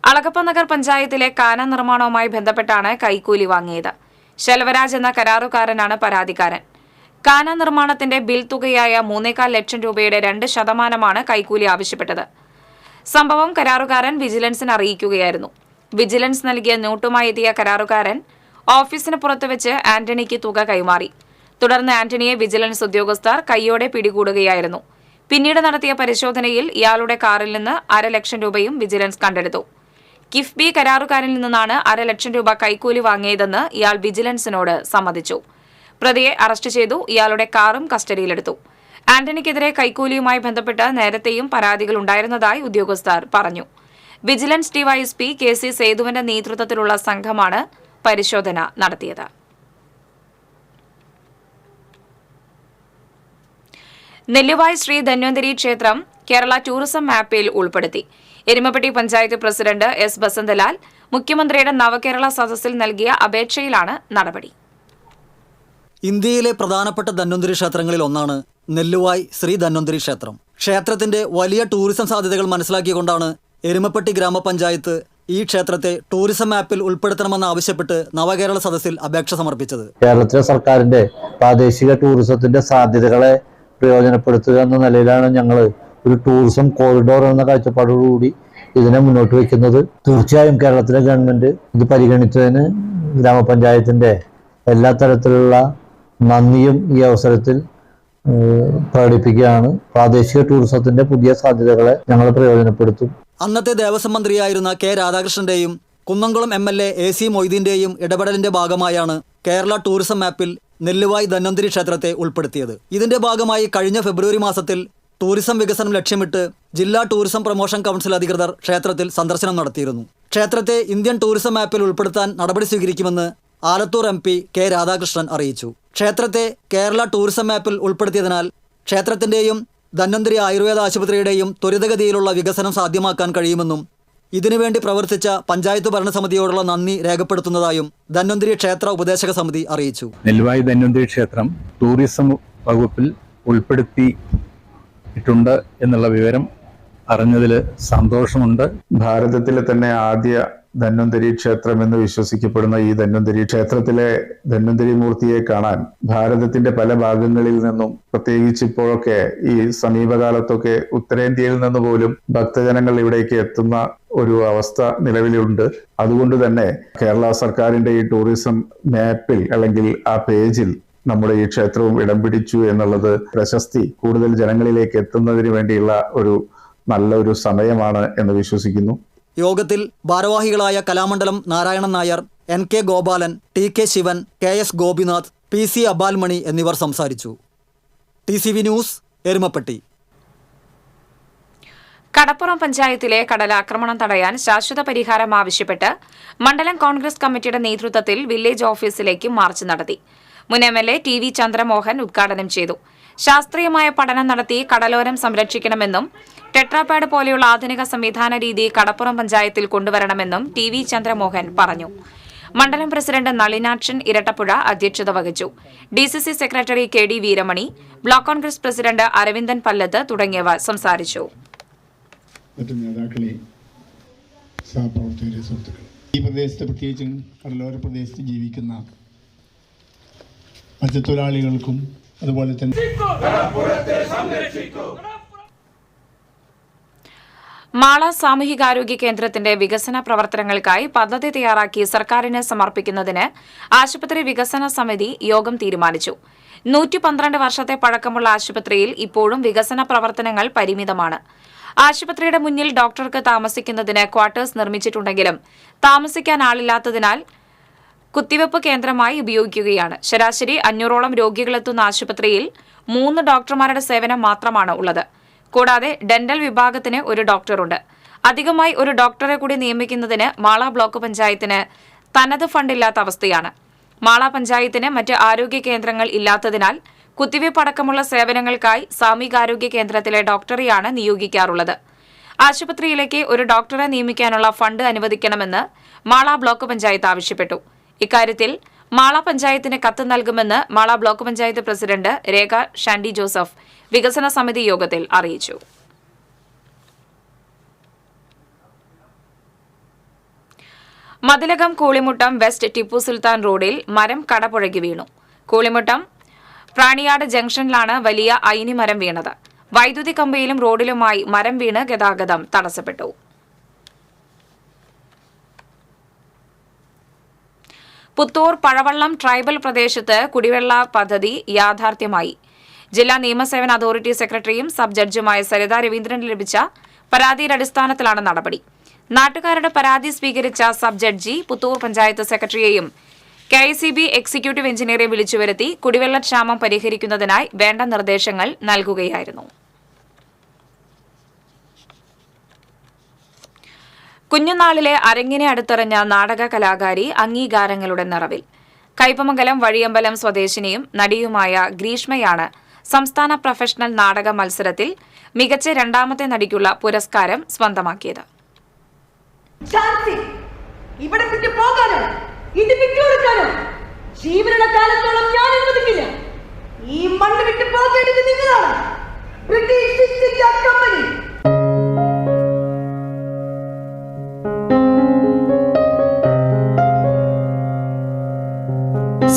അളഗപ്പ നഗർ പഞ്ചായത്തിലെ കാന നിർമ്മാണവുമായി ബന്ധപ്പെട്ടാണ് കൈക്കൂലി വാങ്ങിയത്. ശെൽവരാജ് എന്ന കരാറുകാരനാണ് പരാതിക്കാരൻ. കാന നിർമ്മാണത്തിന്റെ ബിൽ തുകയായ 3.25 ലക്ഷം രൂപയുടെ 2% കൈക്കൂലി ആവശ്യപ്പെട്ടത്. സംഭവം കരാറുകാരൻ വിജിലൻസിന് അറിയിക്കുകയായിരുന്നു. വിജിലൻസ് നൽകിയ നോട്ടുമായി എത്തിയ കരാറുകാരൻ ഓഫീസിന് പുറത്തുവെച്ച് ആന്റണിക്ക് തുക കൈമാറി. തുടർന്ന് ആന്റണിയെ വിജിലൻസ് ഉദ്യോഗസ്ഥർ കൈയോടെ പിടികൂടുകയായിരുന്നു. പിന്നീട് നടത്തിയ പരിശോധനയിൽ ഇയാളുടെ കാറിൽ നിന്ന് 1/2 ലക്ഷം രൂപയും വിജിലൻസ് കണ്ടെടുത്തു. കിഫ്ബി കരാറുകാരനിൽ നിന്നാണ് 1/2 ലക്ഷം രൂപ കൈക്കൂലി വാങ്ങിയതെന്ന് ഇയാൾ വിജിലൻസിനോട് സമ്മതിച്ചു. പ്രതിയെ അറസ്റ്റ് ചെയ്തു. ഇയാളുടെ കാറും കസ്റ്റഡിയിലെടുത്തു. ആന്റണിക്കെതിരെ കൈക്കൂലിയുമായി ബന്ധപ്പെട്ട് നേരത്തെയും പരാതികൾ ഉണ്ടായിരുന്നതായി ഉദ്യോഗസ്ഥർ പറഞ്ഞു. വിജിലൻസ് ഡിവൈഎസ്പി KC സേതുവിന്റെ നേതൃത്വത്തിലുള്ള സംഘമാണ് പരിശോധന നടത്തിയത്. നെല്ലുവായ് ശ്രീ ധന്വന്തരി ക്ഷേത്രം കേരള ടൂറിസം മാപ്പിൽ ഉൾപ്പെടുത്തി. Erumappetty panchayat president S. ബസന്തലാൽ മുഖ്യമന്ത്രിയുടെ നവകേരള സദസ്സിൽ നൽകിയ അപേക്ഷയിലാണ് നടപടി. ഇന്ത്യയിലെ പ്രധാനപ്പെട്ട ധന്വന്തരി ക്ഷേത്രങ്ങളിൽ ഒന്നാണ് നെല്ലുവായ് ശ്രീ ധന്വന്തരി ക്ഷേത്രം. ക്ഷേത്രത്തിന്റെ വലിയ ടൂറിസം സാധ്യതകൾ മനസ്സിലാക്കിക്കൊണ്ടാണ് എരുമപ്പെട്ടി ഗ്രാമപഞ്ചായത്ത് ഈ ക്ഷേത്രത്തെ ടൂറിസം മാപ്പിൽ ഉൾപ്പെടുത്തണമെന്നാവശ്യപ്പെട്ട് നവകേരള സദസ്സിൽ അപേക്ഷ സമർപ്പിച്ചത്. കേരളത്തിലെ സർക്കാരിന്റെ പ്രാദേശിക ടൂറിസത്തിന്റെ സാധ്യതകളെ പ്രയോജനപ്പെടുത്തുക എന്ന നിലയിലാണ് ഞങ്ങൾ ഒരു ടൂറിസം കോറിഡോർ എന്ന കാഴ്ചപ്പാടോടുകൂടി ഇതിനെ മുന്നോട്ട് വയ്ക്കുന്നത്. തീർച്ചയായും കേരളത്തിലെ ഗവൺമെന്റ് ഇത് പരിഗണിച്ചതിന് ഗ്രാമപഞ്ചായത്തിന്റെ എല്ലാ തരത്തിലുള്ള നന്ദിയും ഈ അവസരത്തിൽ പ്രകടിപ്പിക്കുകയാണ്. പ്രാദേശിക ടൂറിസത്തിന്റെ പുതിയ സാധ്യതകളെ ഞങ്ങൾ പ്രയോജനപ്പെടുത്തും. അന്നത്തെ ദേവസ്വം മന്ത്രിയായിരുന്ന K. രാധാകൃഷ്ണന്റെയും കുന്നംകുളം MLA AC മൊയ്തീന്റെയും ഇടപെടലിന്റെ ഭാഗമായാണ് കേരള ടൂറിസം മാപ്പിൽ നെല്ലുവായ് ധന്വന്തരി ക്ഷേത്രത്തെ ഉൾപ്പെടുത്തിയത്. ഇതിന്റെ ഭാഗമായി കഴിഞ്ഞ ഫെബ്രുവരി മാസത്തിൽ ടൂറിസം വികസനം ലക്ഷ്യമിട്ട് ജില്ലാ ടൂറിസം പ്രൊമോഷൻ കൗൺസിൽ അധികൃതർ ക്ഷേത്രത്തിൽ സന്ദർശനം നടത്തിയിരുന്നു. ക്ഷേത്രത്തെ ഇന്ത്യൻ ടൂറിസം മാപ്പിൽ ഉൾപ്പെടുത്താൻ നടപടി സ്വീകരിക്കുമെന്ന് ആലത്തൂർ MP K. രാധാകൃഷ്ണൻ അറിയിച്ചു. ക്ഷേത്രത്തെ കേരള ടൂറിസം മാപ്പിൽ ഉൾപ്പെടുത്തിയതിനാൽ ക്ഷേത്രത്തിന്റെയും ധന്വന്തരി ആയുർവേദ ആശുപത്രിയുടെയും ത്വരിതഗതിയിലുള്ള വികസനം സാധ്യമാക്കാൻ കഴിയുമെന്നും ഇതിനുവേണ്ടി പ്രവർത്തിച്ച പഞ്ചായത്ത് ഭരണസമിതിയോടുള്ള നന്ദി രേഖപ്പെടുത്തുന്നതായും ധന്വന്തരി ക്ഷേത്ര ഉപദേശക സമിതി അറിയിച്ചു. നെല്ലുവായ് ധന്വന്തരി ക്ഷേത്രം ടൂറിസം വകുപ്പിൽ ഉൾപ്പെടുത്തിയിട്ടുണ്ട് എന്നുള്ള വിവരം അറിഞ്ഞതിൽ സന്തോഷമുണ്ട്. ഭാരതത്തിലെ തന്നെ ആദ്യ ധന്വന്തരി ക്ഷേത്രം എന്ന് വിശ്വസിക്കപ്പെടുന്ന ഈ ധന്വന്തരി ക്ഷേത്രത്തിലെ ധന്വന്തരി മൂർത്തിയെ കാണാൻ ഭാരതത്തിന്റെ പല ഭാഗങ്ങളിൽ നിന്നും, പ്രത്യേകിച്ച് ഇപ്പോഴൊക്കെ ഈ സമീപകാലത്തൊക്കെ ഉത്തരേന്ത്യയിൽ നിന്ന് പോലും ഭക്തജനങ്ങൾ ഇവിടേക്ക് എത്തുന്ന ഒരു അവസ്ഥ നിലവിലുണ്ട്. അതുകൊണ്ട് തന്നെ കേരള സർക്കാരിന്റെ ഈ ടൂറിസം മാപ്പിൽ അല്ലെങ്കിൽ ആ പേജിൽ നമ്മുടെ ഈ ക്ഷേത്രവും ഇടം പിടിച്ചു എന്നുള്ളത് പ്രശസ്തി കൂടുതൽ ജനങ്ങളിലേക്ക് എത്തുന്നതിന് വേണ്ടിയുള്ള ഒരു നല്ലൊരു സമയമാണ് എന്ന് വിശ്വസിക്കുന്നു. യോഗത്തിൽ ഭാരവാഹികളായ Kalamandalam Narayanan Nair, NK Gopalan, TK Shivan, KS Gopinath, PC അബാൽമണി എന്നിവർ സംസാരിച്ചു. TCV news, Erumapetty. കടപ്പുറം പഞ്ചായത്തിലെ കടലാക്രമണം തടയാൻ ശാശ്വത പരിഹാരം ആവശ്യപ്പെട്ട് മണ്ഡലം കോൺഗ്രസ് കമ്മിറ്റിയുടെ നേതൃത്വത്തിൽ വില്ലേജ് ഓഫീസിലേക്ക് മാർച്ച് നടത്തി. മുൻ MLA TV ചന്ദ്രമോഹൻ ഉദ്ഘാടനം ചെയ്തു. ശാസ്ത്രീയമായ പഠനം നടത്തി കടലോരം സംരക്ഷിക്കണമെന്നും ടെട്രാപാഡ് പോലെയുള്ള ആധുനിക സംവിധാന രീതി കടപ്പുറം പഞ്ചായത്തിൽ കൊണ്ടുവരണമെന്നും TV ചന്ദ്രമോഹൻ പറഞ്ഞു. മണ്ഡലം പ്രസിഡന്റ് നളിനാക്ഷൻ ഇരട്ടപ്പുഴ അധ്യക്ഷത വഹിച്ചു. DCC secretary KD Veeramani, block Congress president Aravindan Pallath തുടങ്ങിയവർ സംസാരിച്ചു. ഈ പ്രദേശത്ത്, പ്രത്യേകിച്ചും കടലോര പ്രദേശത്ത് ജീവിക്കുന്ന മത്സ്യത്തൊഴിലാളികൾക്കും അതുപോലെ തന്നെ മാള സാമൂഹികാരോഗ്യ കേന്ദ്രത്തിന്റെ വികസന പ്രവർത്തനങ്ങൾക്കായി പദ്ധതി തയ്യാറാക്കി സർക്കാരിന് സമർപ്പിക്കുന്നതിന് ആശുപത്രി വികസന സമിതി യോഗം തീരുമാനിച്ചു. 112 വർഷത്തെ പഴക്കമുള്ള ആശുപത്രിയിൽ ഇപ്പോഴും വികസന പ്രവർത്തനങ്ങൾ പരിമിതമാണ്. ആശുപത്രിയുടെ മുന്നിൽ ഡോക്ടർക്ക് താമസിക്കുന്നതിന് ക്വാർട്ടേഴ്സ് നിർമ്മിച്ചിട്ടുണ്ടെങ്കിലും താമസിക്കാൻ ആളില്ലാത്തതിനാൽ കുത്തിവെപ്പ് കേന്ദ്രമായി ഉപയോഗിക്കുകയാണ്. ശരാശരി 500ഓളം രോഗികളെത്തുന്ന ആശുപത്രിയിൽ 3 ഡോക്ടർമാരുടെ സേവനം മാത്രമാണ് ഉള്ളത്. കൂടാതെ ഡെന്റൽ വിഭാഗത്തിന് ഒരു ഡോക്ടറുണ്ട്. അധികമായി ഒരു ഡോക്ടറെ കൂടി നിയമിക്കുന്നതിന് മാള ബ്ലോക്ക് പഞ്ചായത്തിന് തനത് ഫണ്ടില്ലാത്ത അവസ്ഥയാണ്. മാള പഞ്ചായത്തിന് മറ്റ് ആരോഗ്യ കേന്ദ്രങ്ങൾ ഇല്ലാത്തതിനാൽ കുത്തിവയ്പ് അടക്കമുള്ള സേവനങ്ങൾക്കായി സാമൂഹികാരോഗ്യ കേന്ദ്രത്തിലെ ഡോക്ടറെയാണ് നിയോഗിക്കാറുള്ളത്. ആശുപത്രിയിലേക്ക് ഒരു ഡോക്ടറെ നിയമിക്കാനുള്ള ഫണ്ട് അനുവദിക്കണമെന്ന് മാള ബ്ലോക്ക് പഞ്ചായത്ത് ആവശ്യപ്പെട്ടു. ഇക്കാര്യത്തിൽ മാള പഞ്ചായത്തിന് കത്ത് നൽകുമെന്ന് മാള ബ്ലോക്ക് പഞ്ചായത്ത് പ്രസിഡന്റ് രേഖ ഷാൻഡി ജോസഫ് വികസന സമിതി യോഗത്തിൽ അറിയിച്ചു. മതിലകം കൂളിമുട്ടം വെസ്റ്റ് ടിപ്പു സുൽത്താൻ റോഡിൽ മരം കടപുഴകി വീണു. കൂളിമുട്ടം പ്രാണിയാട് ജംഗ്ഷനിലാണ് വലിയ ഐനി മരം വീണത്. വൈദ്യുതി കമ്പിയിലും റോഡിലുമായി മരം വീണ് ഗതാഗതം തടസ്സപ്പെട്ടു. പുത്തൂർ പഴവള്ളം ട്രൈബൽ പ്രദേശത്ത് കുടിവെള്ള പദ്ധതി യാഥാർത്ഥ്യമായി. ജില്ലാ നിയമസേവന അതോറിറ്റി സെക്രട്ടറിയും സബ് ജഡ്ജുമായ സരിത രവീന്ദ്രന് ലഭിച്ച പരാതിയുടെ അടിസ്ഥാനത്തിലാണ് നടപടി. നാട്ടുകാരുടെ പരാതി സ്വീകരിച്ച സബ് ജഡ്ജി പുത്തൂർ പഞ്ചായത്ത് സെക്രട്ടറിയെയും KICB എക്സിക്യൂട്ടീവ് എഞ്ചിനീയറെ വിളിച്ചുവരുത്തി കുടിവെള്ളക്ഷാമം പരിഹരിക്കുന്നതിനായി വേണ്ട നിർദ്ദേശങ്ങൾ നൽകുകയായിരുന്നു. കുഞ്ഞുനാളിലെ അരങ്ങിനെ അടുത്തെറിഞ്ഞ നാടക കലാകാരി അംഗീകാരങ്ങളുടെ നിറവിൽ. കയ്പമംഗലം വഴിയമ്പലം സ്വദേശിനിയും നടിയുമായ ഗ്രീഷ്മയാണ് സംസ്ഥാന പ്രൊഫഷണൽ നാടക മത്സരത്തിൽ മികച്ച 2ാമത്തെ നടിക്കുള്ള പുരസ്കാരം സ്വന്തമാക്കിയത്. ഇവിടെ വിട്ടു പോകാനോ ഇത് വിട്ടുകൊടുക്കാനോ ജീവനുള്ള കാലത്തോളം ഞാൻ അനുവദിക്കില്ല. ഈ മണ്ണ് വിട്ടു പോകേണ്ടത് നിങ്ങളാണ്. British east India company.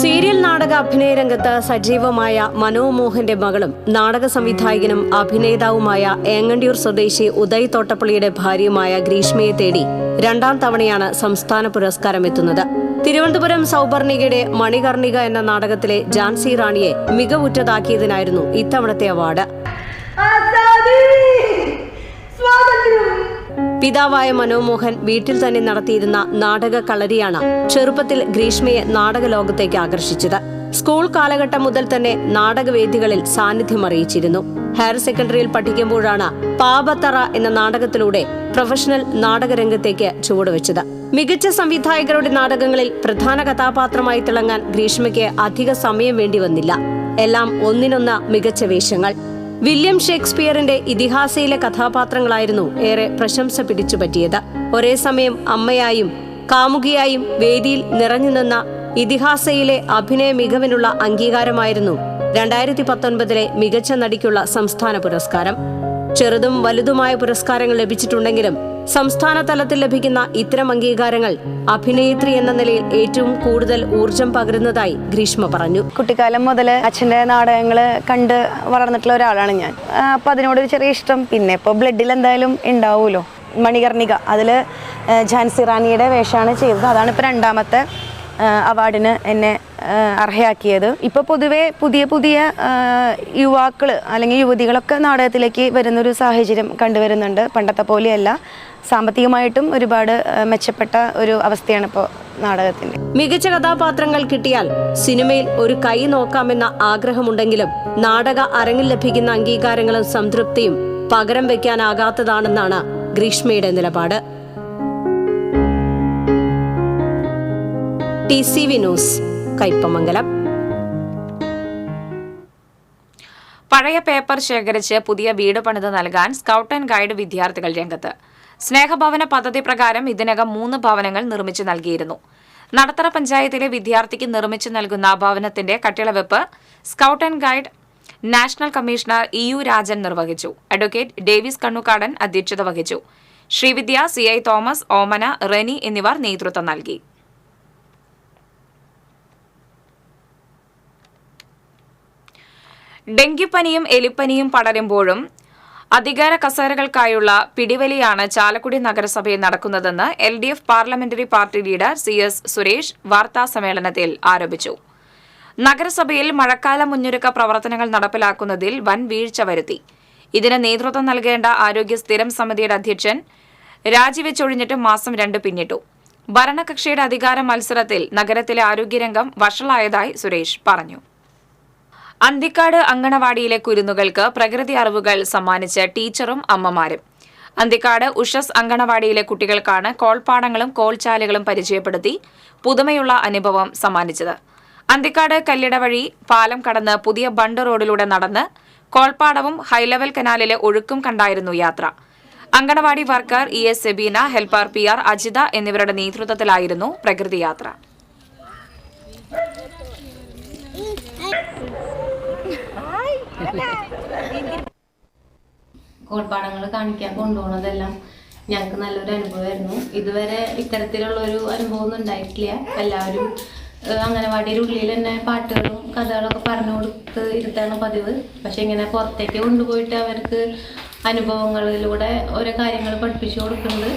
Serial നാടക അഭിനയ രംഗത്ത് സജീവമായ മനോമോഹന്റെ മകളും നാടക സംവിധായകനും അഭിനേതാവുമായ ഏങ്ങണ്ടിയൂർ സ്വദേശി ഉദയ് തോട്ടപ്പള്ളിയുടെ ഭാര്യയുമായ ഗ്രീഷ്മയെ തേടി 2ാം തവണയാണ് സംസ്ഥാന പുരസ്കാരം എത്തുന്നത്. തിരുവനന്തപുരം സൗപർണികയുടെ മണികർണിക എന്ന നാടകത്തിലെ ജാൻസി റാണിയെ മികവുറ്റതാക്കിയതിനായിരുന്നു ഇത്തവണത്തെ അവാർഡ്. പിതാവായ മനോമോഹൻ വീട്ടിൽ തന്നെ നടത്തിയിരുന്ന നാടക കളരിയാണ് ചെറുപ്പത്തിൽ ഗ്രീഷ്മയെ നാടക ലോകത്തേക്ക് ആകർഷിച്ചത്. സ്കൂൾ കാലഘട്ടം മുതൽ തന്നെ നാടകവേദികളിൽ സാന്നിധ്യം അറിയിച്ചിരുന്നു. ഹയർ സെക്കൻഡറിയിൽ പഠിക്കുമ്പോഴാണ് പാപത്തറ എന്ന നാടകത്തിലൂടെ പ്രൊഫഷണൽ നാടകരംഗത്തേക്ക് ചുവടുവെച്ചത്. മികച്ച സംവിധായകരുടെ നാടകങ്ങളിൽ പ്രധാന കഥാപാത്രമായി തിളങ്ങാൻ ഗ്രീഷ്മയ്ക്ക് അധിക സമയം വേണ്ടി വന്നില്ല. എല്ലാം ഒന്നിനൊന്ന് മികച്ച വേഷങ്ങൾ. വില്യം ഷേക്സ്പിയറിന്റെ ഇതിഹാസയിലെ കഥാപാത്രങ്ങളായിരുന്നു ഏറെ പ്രശംസ പിടിച്ചുപറ്റിയത്. ഒരേ സമയം അമ്മയായും കാമുകിയായും വേദിയിൽ നിറഞ്ഞുനിന്ന ഇതിഹാസയിലെ അഭിനയ മികവിനുള്ള അംഗീകാരമായിരുന്നു 2019 മികച്ച നടിക്കുള്ള സംസ്ഥാന പുരസ്കാരം. ചെറുതും വലുതുമായ പുരസ്കാരങ്ങൾ ലഭിച്ചിട്ടുണ്ടെങ്കിലും സംസ്ഥാന തലത്തിൽ ലഭിക്കുന്ന ഇത്തരം അംഗീകാരങ്ങൾ അഭിനേത്രി എന്ന നിലയിൽ ഏറ്റവും കൂടുതൽ ഊർജം പകരുന്നതായി ഗ്രീഷ്മ പറഞ്ഞു. കുട്ടിക്കാലം മുതൽ അച്ഛൻ്റെ നാടകങ്ങൾ കണ്ട് വളർന്നിട്ടുള്ള ഒരാളാണ് ഞാൻ. അപ്പം അതിനോടൊരു ചെറിയ ഇഷ്ടം പിന്നെ ഇപ്പോൾ ബ്ലഡിൽ എന്തായാലും ഉണ്ടാവുമല്ലോ. മണികർണിക അതിൽ ഝാൻസി റാണിയുടെ വേഷമാണ് ചെയ്തത്. അതാണ് ഇപ്പോൾ 2ാമത്തെ അവാർഡിന് എന്നെ അർഹയാക്കിയത്. ഇപ്പോൾ പൊതുവെ പുതിയ യുവാക്കൾ അല്ലെങ്കിൽ യുവതികളൊക്കെ നാടകത്തിലേക്ക് വരുന്നൊരു സാഹചര്യം കണ്ടുവരുന്നുണ്ട്. പണ്ടത്തെ പോലെയല്ല, സാമ്പത്തികമായിട്ടും ഒരുപാട് മെച്ചപ്പെട്ട ഒരു അവസ്ഥയാണ് ഇപ്പോൾ നാടകത്തിൻ്റെ. മികച്ച കഥാപാത്രങ്ങൾ കിട്ടിയാൽ സിനിമയിൽ ഒരു കൈ നോക്കാമെന്ന ആഗ്രഹമുണ്ടെങ്കിലും നാടക അരങ്ങിൽ ലഭിക്കുന്ന അംഗീകാരങ്ങളും സംതൃപ്തിയും പകരം വയ്ക്കാനാകാത്തതാണെന്നാണ് ഗ്രീഷ്മയുടെ നിലപാട്. TCV news, Kaipamangalam. പഴയ പേപ്പർ ശേഖരിച്ച് പുതിയ വീട് പണിത് നൽകാൻ സ്കൗട്ട് ആൻഡ് ഗൈഡ് വിദ്യാർത്ഥികൾ രംഗത്ത്. സ്നേഹഭവന പദ്ധതി പ്രകാരം ഇതിനകം 3 ഭവനങ്ങൾ നിർമ്മിച്ചു നൽകിയിരുന്നു. നടത്തറ പഞ്ചായത്തിലെ വിദ്യാർത്ഥിക്ക് നിർമ്മിച്ചു നൽകുന്ന ഭവനത്തിന്റെ കട്ടിളവെപ്പ് scout and guide national commissioner EU Rajan നിർവഹിച്ചു. അഡ്വക്കേറ്റ് ഡേവിസ് കണ്ണുകാടൻ അധ്യക്ഷത വഹിച്ചു. ശ്രീവിദ്യ, CI തോമസ്, ഓമന, റെനി എന്നിവർ നേതൃത്വം നൽകി. ഡെങ്കിപ്പനിയും എലിപ്പനിയും പടരുമ്പോഴും അധികാര കസേരകൾക്കായുള്ള പിടിവലിയാണ് ചാലക്കുടി നഗരസഭയിൽ നടക്കുന്നതെന്ന് LDF parliamentary party leader CS Suresh വാർത്താസമ്മേളനത്തിൽ ആരോപിച്ചു. നഗരസഭയിൽ മഴക്കാല മുന്നൊരുക്ക പ്രവർത്തനങ്ങൾ നടപ്പിലാക്കുന്നതിൽ വൻ വീഴ്ച വരുത്തി. ഇതിന് നേതൃത്വം നൽകേണ്ട ആരോഗ്യ സ്ഥിരം സമിതിയുടെ അധ്യക്ഷൻ രാജിവെച്ചൊഴിഞ്ഞിട്ട് മാസം 2 പിന്നിട്ടു. ഭരണകക്ഷിയുടെ അധികാര മത്സരത്തിൽ നഗരത്തിലെ ആരോഗ്യരംഗം വഷളായതായി സുരേഷ് പറഞ്ഞു. അന്തിക്കാട് അങ്കണവാടിയിലെ കുരുന്നുകൾക്ക് പ്രകൃതി അറിവുകൾ സമ്മാനിച്ച് ടീച്ചറും അമ്മമാരും. അന്തിക്കാട് ഉഷസ് അങ്കണവാടിയിലെ കുട്ടികൾക്കാണ് കോൾപ്പാടങ്ങളും കോൾചാലുകളും പരിചയപ്പെടുത്തി പുതുമയുള്ള അനുഭവം സമ്മാനിച്ചത്. അന്തിക്കാട് കല്ലിട വഴി പാലം കടന്ന് പുതിയ ബണ്ട് റോഡിലൂടെ നടന്ന് കോൾപ്പാടവും ഹൈലെവൽ കനാലിലെ ഒഴുക്കും കണ്ടായിരുന്നു യാത്ര. Anganwadi worker ES Sebina, helper PR Ajitha എന്നിവരുടെ നേതൃത്വത്തിലായിരുന്നു പ്രകൃതി യാത്ര. കോൾപ്പാടങ്ങൾ കാണിക്കാൻ കൊണ്ടുപോകുന്നതെല്ലാം ഞങ്ങൾക്ക് നല്ലൊരു അനുഭവമായിരുന്നു. ഇതുവരെ ഇത്തരത്തിലുള്ളൊരു അനുഭവമൊന്നും ഉണ്ടായിട്ടില്ല. എല്ലാവരും അംഗനവാടിയുടെ ഉള്ളിൽ തന്നെ പാട്ടുകളും കഥകളൊക്കെ പറഞ്ഞു കൊടുത്ത് ഇരുത്താണ് പതിവ്. പക്ഷെ ഇങ്ങനെ പുറത്തേക്ക് കൊണ്ടുപോയിട്ട് അവർക്ക് അനുഭവങ്ങളിലൂടെ ഓരോ കാര്യങ്ങൾ പഠിപ്പിച്ചു കൊടുക്കുന്നത്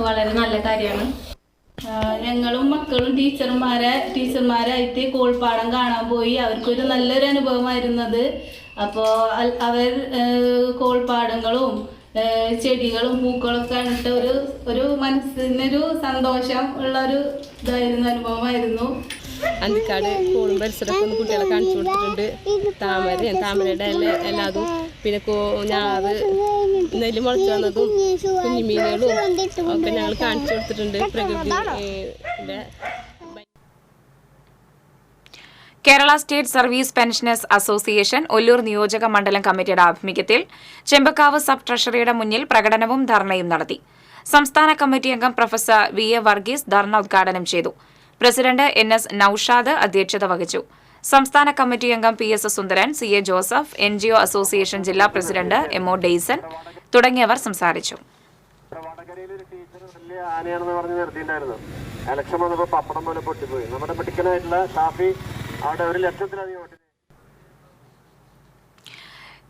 വളരെ നല്ല കാര്യമാണ്. ഞങ്ങളും മക്കളും ടീച്ചർമാരായിട്ട് കോൾപ്പാടം കാണാൻ പോയി. അവർക്കൊരു നല്ലൊരു അനുഭവമായിരുന്നത്. അപ്പോൾ അവർ കോൾപ്പാടങ്ങളും ചെടികളും പൂക്കളൊക്കെ കണ്ടിട്ട് ഒരു മനസ്സിനൊരു സന്തോഷം ഉള്ളൊരു അനുഭവമായിരുന്നു. അന്തിക്കാട് കോളും പരിസരമൊക്കെ ഒന്ന് കുട്ടികളെ കാണിച്ചു കൊടുത്തിട്ടുണ്ട്. താമരയുടെ എല്ലാതും, പിന്നെ ഞാറ് നെല്ല് മുളച്ചു വന്നതും കുഞ്ഞുമീനുകളും ഒക്കെ ഞങ്ങൾ കാണിച്ചു കൊടുത്തിട്ടുണ്ട്. പ്രകൃതിയുടെ Kerala state service pensioners association Ollur നിയോജക മണ്ഡലം കമ്മിറ്റിയുടെ ആഭിമുഖ്യത്തിൽ ചെമ്പക്കാവ് സബ് ട്രഷറിയുടെ മുന്നിൽ പ്രകടനവും ധർണയും നടത്തി. സംസ്ഥാന കമ്മിറ്റി അംഗം പ്രൊഫസർ VA വർഗീസ് ധർണ ഉദ്ഘാടനം ചെയ്തു. പ്രസിഡന്റ് NS നൌഷാദ് അധ്യക്ഷത വഹിച്ചു. സംസ്ഥാന കമ്മിറ്റി അംഗം PS സുന്ദരൻ, CA ജോസഫ്, NGO അസോസിയേഷൻ ജില്ലാ പ്രസിഡന്റ് MO ഡെയ്സൺ തുടങ്ങിയവർ സംസാരിച്ചു.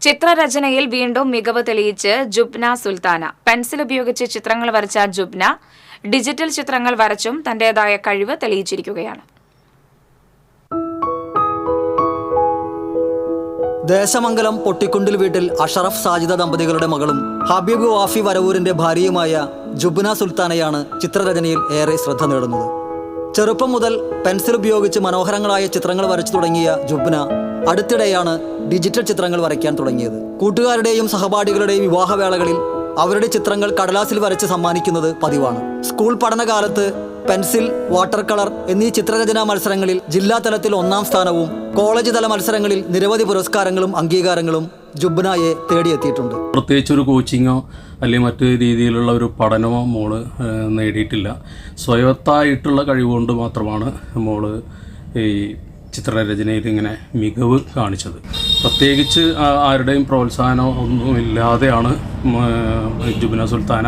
ചിത്രരചനയിൽ വീണ്ടും മികവ് തെളിയിച്ച് ജുബ്ന സുൽത്താന. പെൻസിൽ ഉപയോഗിച്ച് ചിത്രങ്ങൾ വരച്ച ജുബ്ന ഡിജിറ്റൽ ചിത്രങ്ങൾ വരച്ചും തന്റേതായ കഴിവ് തെളിയിച്ചിരിക്കുകയാണ്. ദേശമംഗലം പൊട്ടിക്കുണ്ടിൽ വീട്ടിൽ അഷറഫ് സാജിദ ദമ്പതികളുടെ മകളും ഹബീബ് വാഫി വരവൂരിന്റെ ഭാര്യയുമായ ജുബ്ന സുൽത്താനയാണ് ചിത്രരചനയിൽ ഏറെ ശ്രദ്ധ നേടുന്നത്. ചെറുപ്പം മുതൽ പെൻസിൽ ഉപയോഗിച്ച് മനോഹരങ്ങളായ ചിത്രങ്ങൾ വരച്ചു തുടങ്ങിയ ജുബ്ന അടുത്തിടെയാണ് ഡിജിറ്റൽ ചിത്രങ്ങൾ വരയ്ക്കാൻ തുടങ്ങിയത്. കൂട്ടുകാരുടെയും സഹപാഠികളുടെയും വിവാഹവേളകളിൽ അവരുടെ ചിത്രങ്ങൾ കടലാസിൽ വരച്ച് സമ്മാനിക്കുന്നത് പതിവാണ്. സ്കൂൾ പഠനകാലത്ത് പെൻസിൽ, വാട്ടർ കളർ എന്നീ ചിത്രരചനാ മത്സരങ്ങളിൽ ജില്ലാ തലത്തിൽ 1ാം സ്ഥാനവും കോളേജ് തല മത്സരങ്ങളിൽ നിരവധി പുരസ്കാരങ്ങളും അംഗീകാരങ്ങളും ജുബ്നയെ തേടിയെത്തിയിട്ടുണ്ട്. പ്രത്യേകിച്ച് ഒരു കോച്ചിങ്ങോ അല്ലെങ്കിൽ മറ്റു രീതിയിലുള്ള ഒരു പഠനമോ മോള് നേടിയിട്ടില്ല. സ്വയത്തായിട്ടുള്ള കഴിവുകൊണ്ട് മാത്രമാണ് മോള് ഈ ചിത്രരചനയിൽ ഇങ്ങനെ മികവ് കാണിച്ചത്. പ്രത്യേകിച്ച് ആരുടെയും പ്രോത്സാഹനം ഒന്നുമില്ലാതെയാണ് ജുബ്ന സുൽത്താന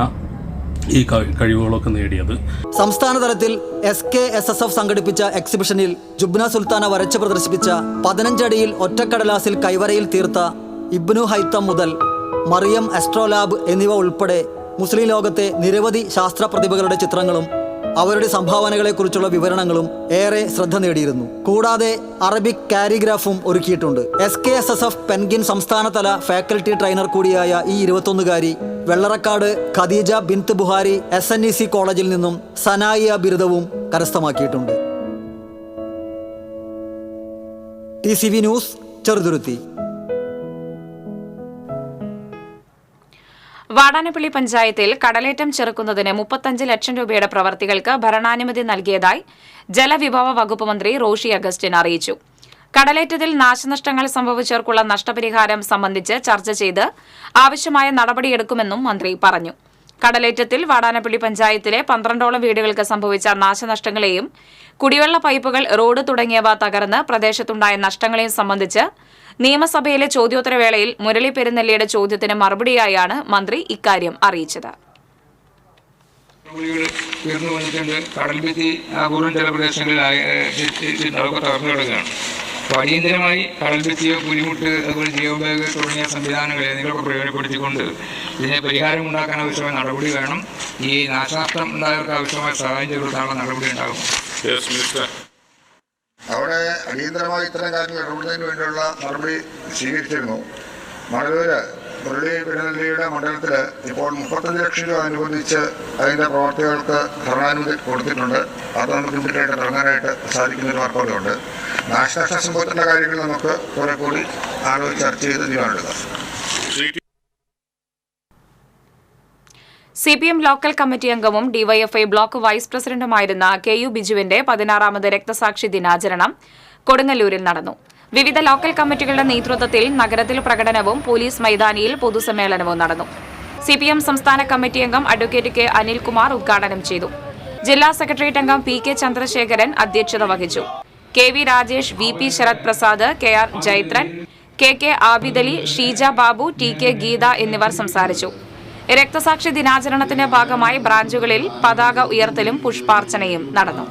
ഈ കഴിവുകളൊക്കെ നേടിയത്. സംസ്ഥാന തലത്തിൽ SKSSF സംഘടിപ്പിച്ച എക്സിബിഷനിൽ ജുബ്ന സുൽത്താന വരച്ച് പ്രദർശിപ്പിച്ച 15 അടിയിൽ ഒറ്റക്കടലാസിൽ കൈവരയിൽ തീർത്ത ഇബ്നു ഹൈത്തം മുതൽ മറിയം അസ്ട്രോലാബ് എന്നിവ ഉൾപ്പെടെ മുസ്ലിം ലോകത്തെ നിരവധി ശാസ്ത്ര പ്രതിഭകളുടെ ചിത്രങ്ങളും അവരുടെ സംഭാവനകളെക്കുറിച്ചുള്ള വിവരണങ്ങളും ഏറെ ശ്രദ്ധ നേടിയിരുന്നു. കൂടാതെ അറബിക് കാരിഗ്രാഫും ഒരുക്കിയിട്ടുണ്ട്. SKSSF പെൻഗിൻ സംസ്ഥാനതല ഫാക്കൽറ്റി ട്രെയിനർ കൂടിയായ ഈ 21-കാരി വെള്ളറക്കാട് ഖദീജ ബിൻത്ത് ബുഹാരി SNEC കോളേജിൽ നിന്നും സനായിയ ബിരുദവും കരസ്ഥമാക്കിയിട്ടുണ്ട്. TCV news, Cheruthuruthy. വാടാനപ്പള്ളി പഞ്ചായത്തിൽ കടലേറ്റം ചെറുക്കുന്നതിന് 35 ലക്ഷം രൂപയുടെ പ്രവർത്തികൾക്ക് ഭരണാനുമതി നൽകിയതായി ജലവിഭവ വകുപ്പ് മന്ത്രി റോഷി അഗസ്റ്റിൻ അറിയിച്ചു. കടലേറ്റത്തിൽ നാശനഷ്ടങ്ങൾ സംഭവിച്ചവർക്കുള്ള നഷ്ടപരിഹാരം സംബന്ധിച്ച് ചർച്ച ചെയ്ത് ആവശ്യമായ നടപടിയെടുക്കുമെന്നും മന്ത്രി പറഞ്ഞു. കടലേറ്റത്തിൽ വാടാനപ്പള്ളി പഞ്ചായത്തിലെ 12ഓളം വീടുകൾക്ക് സംഭവിച്ച നാശനഷ്ടങ്ങളെയും കുടിവെള്ള പൈപ്പുകൾ, റോഡ് തുടങ്ങിയവ തകർന്ന് പ്രദേശത്തുണ്ടായ നഷ്ടങ്ങളെയും സംബന്ധിച്ച് നിയമസഭയിലെ ചോദ്യോത്തരവേളയിൽ മുരളി പെരുന്നെല്ലിയുടെ ചോദ്യത്തിന് മറുപടിയായാണ് മന്ത്രി ഇക്കാര്യം അറിയിച്ചത്. കടൽഭിത്തി അപൂർവം ചില പ്രദേശങ്ങളിൽ തകർന്നു കിടക്കുകയാണ്. അപ്പോൾ അടിയന്തരമായി കടൽ ഭിത്തിയോ പുലിമുട്ട് അതുപോലെ ജിയോ ബാഗ് തുടങ്ങിയ സംവിധാനങ്ങൾ എന്നിവയൊക്കെ പ്രയോജനപ്പെടുത്തിക്കൊണ്ട് ഇതിന് പരിഹാരം ഉണ്ടാക്കാൻ ആവശ്യമായ നടപടി വേണം. ഈ നാശനഷ്ടം ഉണ്ടായവർക്ക് ആവശ്യമായ സഹായം ചെലുത്താനുള്ള നടപടി ഉണ്ടാകും. അവിടെ അടിയന്തരമായി ഇത്തരം കാര്യങ്ങൾ ഇടപെടുന്നതിന് വേണ്ടിയുള്ള നടപടി സ്വീകരിച്ചിരുന്നു. മടവൂര് മുരളി പെരുന്നല്ലിയുടെ മണ്ഡലത്തിൽ ഇപ്പോൾ 35 ലക്ഷം രൂപ അനുബന്ധിച്ച് അതിൻ്റെ പ്രവർത്തികൾക്ക് ഭരണാനുമതി കൊടുത്തിട്ടുണ്ട്. അത് നമുക്ക് ഇമ്മീഡിയറ്റായിട്ട് തുടങ്ങാനായിട്ട് സാധിക്കുന്നൊരു മാർഗമുണ്ട്. നാശനഷ്ടം സംഭവത്തിൻ്റെ കാര്യങ്ങൾ നമുക്ക് കുറെ കൂടി ആലോചിച്ച് ചർച്ച ചെയ്ത് തീരുമാനമെടുക്കാം. CPM ലോക്കൽ കമ്മിറ്റി അംഗവും ഡിവൈഎഫ്ഐ ബ്ലോക്ക് വൈസ് പ്രസിഡന്റുമായിരുന്ന KU ബിജുവിന്റെ 16ാമത് രക്തസാക്ഷി ദിനാചരണം കൊടുങ്ങല്ലൂരിൽ നടന്നു. വിവിധ ലോക്കൽ കമ്മിറ്റികളുടെ നേതൃത്വത്തിൽ നഗരത്തിൽ പ്രകടനവും പോലീസ് മൈതാനിയിൽ പൊതുസമ്മേളനവും നടന്നു. CPM സംസ്ഥാന കമ്മിറ്റി അംഗം അഡ്വക്കേറ്റ് K അനിൽകുമാർ ഉദ്ഘാടനം ചെയ്തു. ജില്ലാ സെക്രട്ടേറിയറ്റ് അംഗം PK ചന്ദ്രശേഖരൻ അധ്യക്ഷത വഹിച്ചു. KV Rajesh, VP Sarath Prasad, KR Jaithran, KK Abid Ali, Sheeja Babu, TK Geetha എന്നിവർ സംസാരിച്ചു. രക്തസാക്ഷി ദിനാചരണത്തിന്റെ ഭാഗമായി ബ്രാഞ്ചുകളിൽ പതാക ഉയർത്തലും പുഷ്പാർച്ചനയും നടന്നു.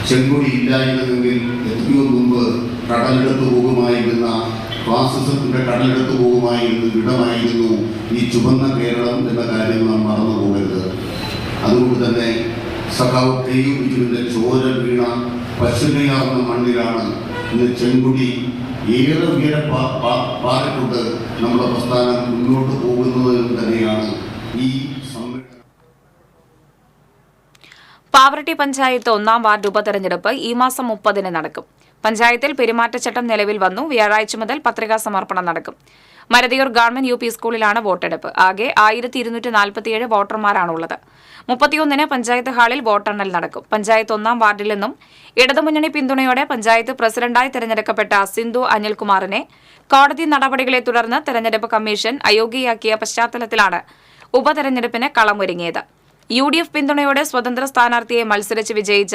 ചെങ്കൊടി ഇല്ലായിരുന്നെങ്കിൽ എത്രയോ മുമ്പ് കടലെടുത്തു പോകുമായിരുന്ന ഫാസിസത്തിന്റെ കടലെടുത്തു പോകുമായിരുന്ന ഇടമായിരുന്നു ഈ ചുവന്ന കേരളം എന്ന കാര്യം നാം മറന്നു പോകരുത്. അതുകൊണ്ട് തന്നെ സഖാവ് KU ബിജുവിന്റെ ചോര വീണ പശുമയാർന്ന മണ്ണിലാണ് ഇന്ന് ചെങ്കൊടി ഏറെ ഉയരെ പാറിക്കൊണ്ട് നമ്മുടെ പ്രസ്ഥാനം മുന്നോട്ട് പോകുന്നതിനും തന്നെയാണ് ഈ പാവറട്ടി പഞ്ചായത്ത് 1-ാം വാർഡ് ഉപതെരഞ്ഞെടുപ്പ് ഈ മാസം 30-ന് നടക്കും. പഞ്ചായത്തിൽ പെരുമാറ്റച്ചട്ടം നിലവിൽ വന്നു. വ്യാഴാഴ്ച മുതൽ പത്രികാ സമർപ്പണം നടക്കും. മരതിയൂർ ഗവൺമെന്റ് UP സ്കൂളിലാണ് വോട്ടെടുപ്പ്. ആകെ 1247 വോട്ടർമാരാണുള്ളത്. 31-ന് പഞ്ചായത്ത് ഹാളിൽ വോട്ടെണ്ണൽ നടക്കും. പഞ്ചായത്ത് 1-ാം വാർഡിൽ നിന്നും ഇടതുമുന്നണി പിന്തുണയോടെ പഞ്ചായത്ത് പ്രസിഡന്റായി തെരഞ്ഞെടുക്കപ്പെട്ട സിന്ധു അനിൽകുമാറിനെ കോടതി നടപടികളെ തുടർന്ന് തെരഞ്ഞെടുപ്പ് കമ്മീഷൻ അയോഗ്യയാക്കിയ പശ്ചാത്തലത്തിലാണ് ഉപതെരഞ്ഞെടുപ്പിന് കളമൊരുങ്ങിയത്. UDF പിന്തുണയോടെ സ്വതന്ത്ര സ്ഥാനാർത്ഥിയെ മത്സരിച്ച് വിജയിച്ച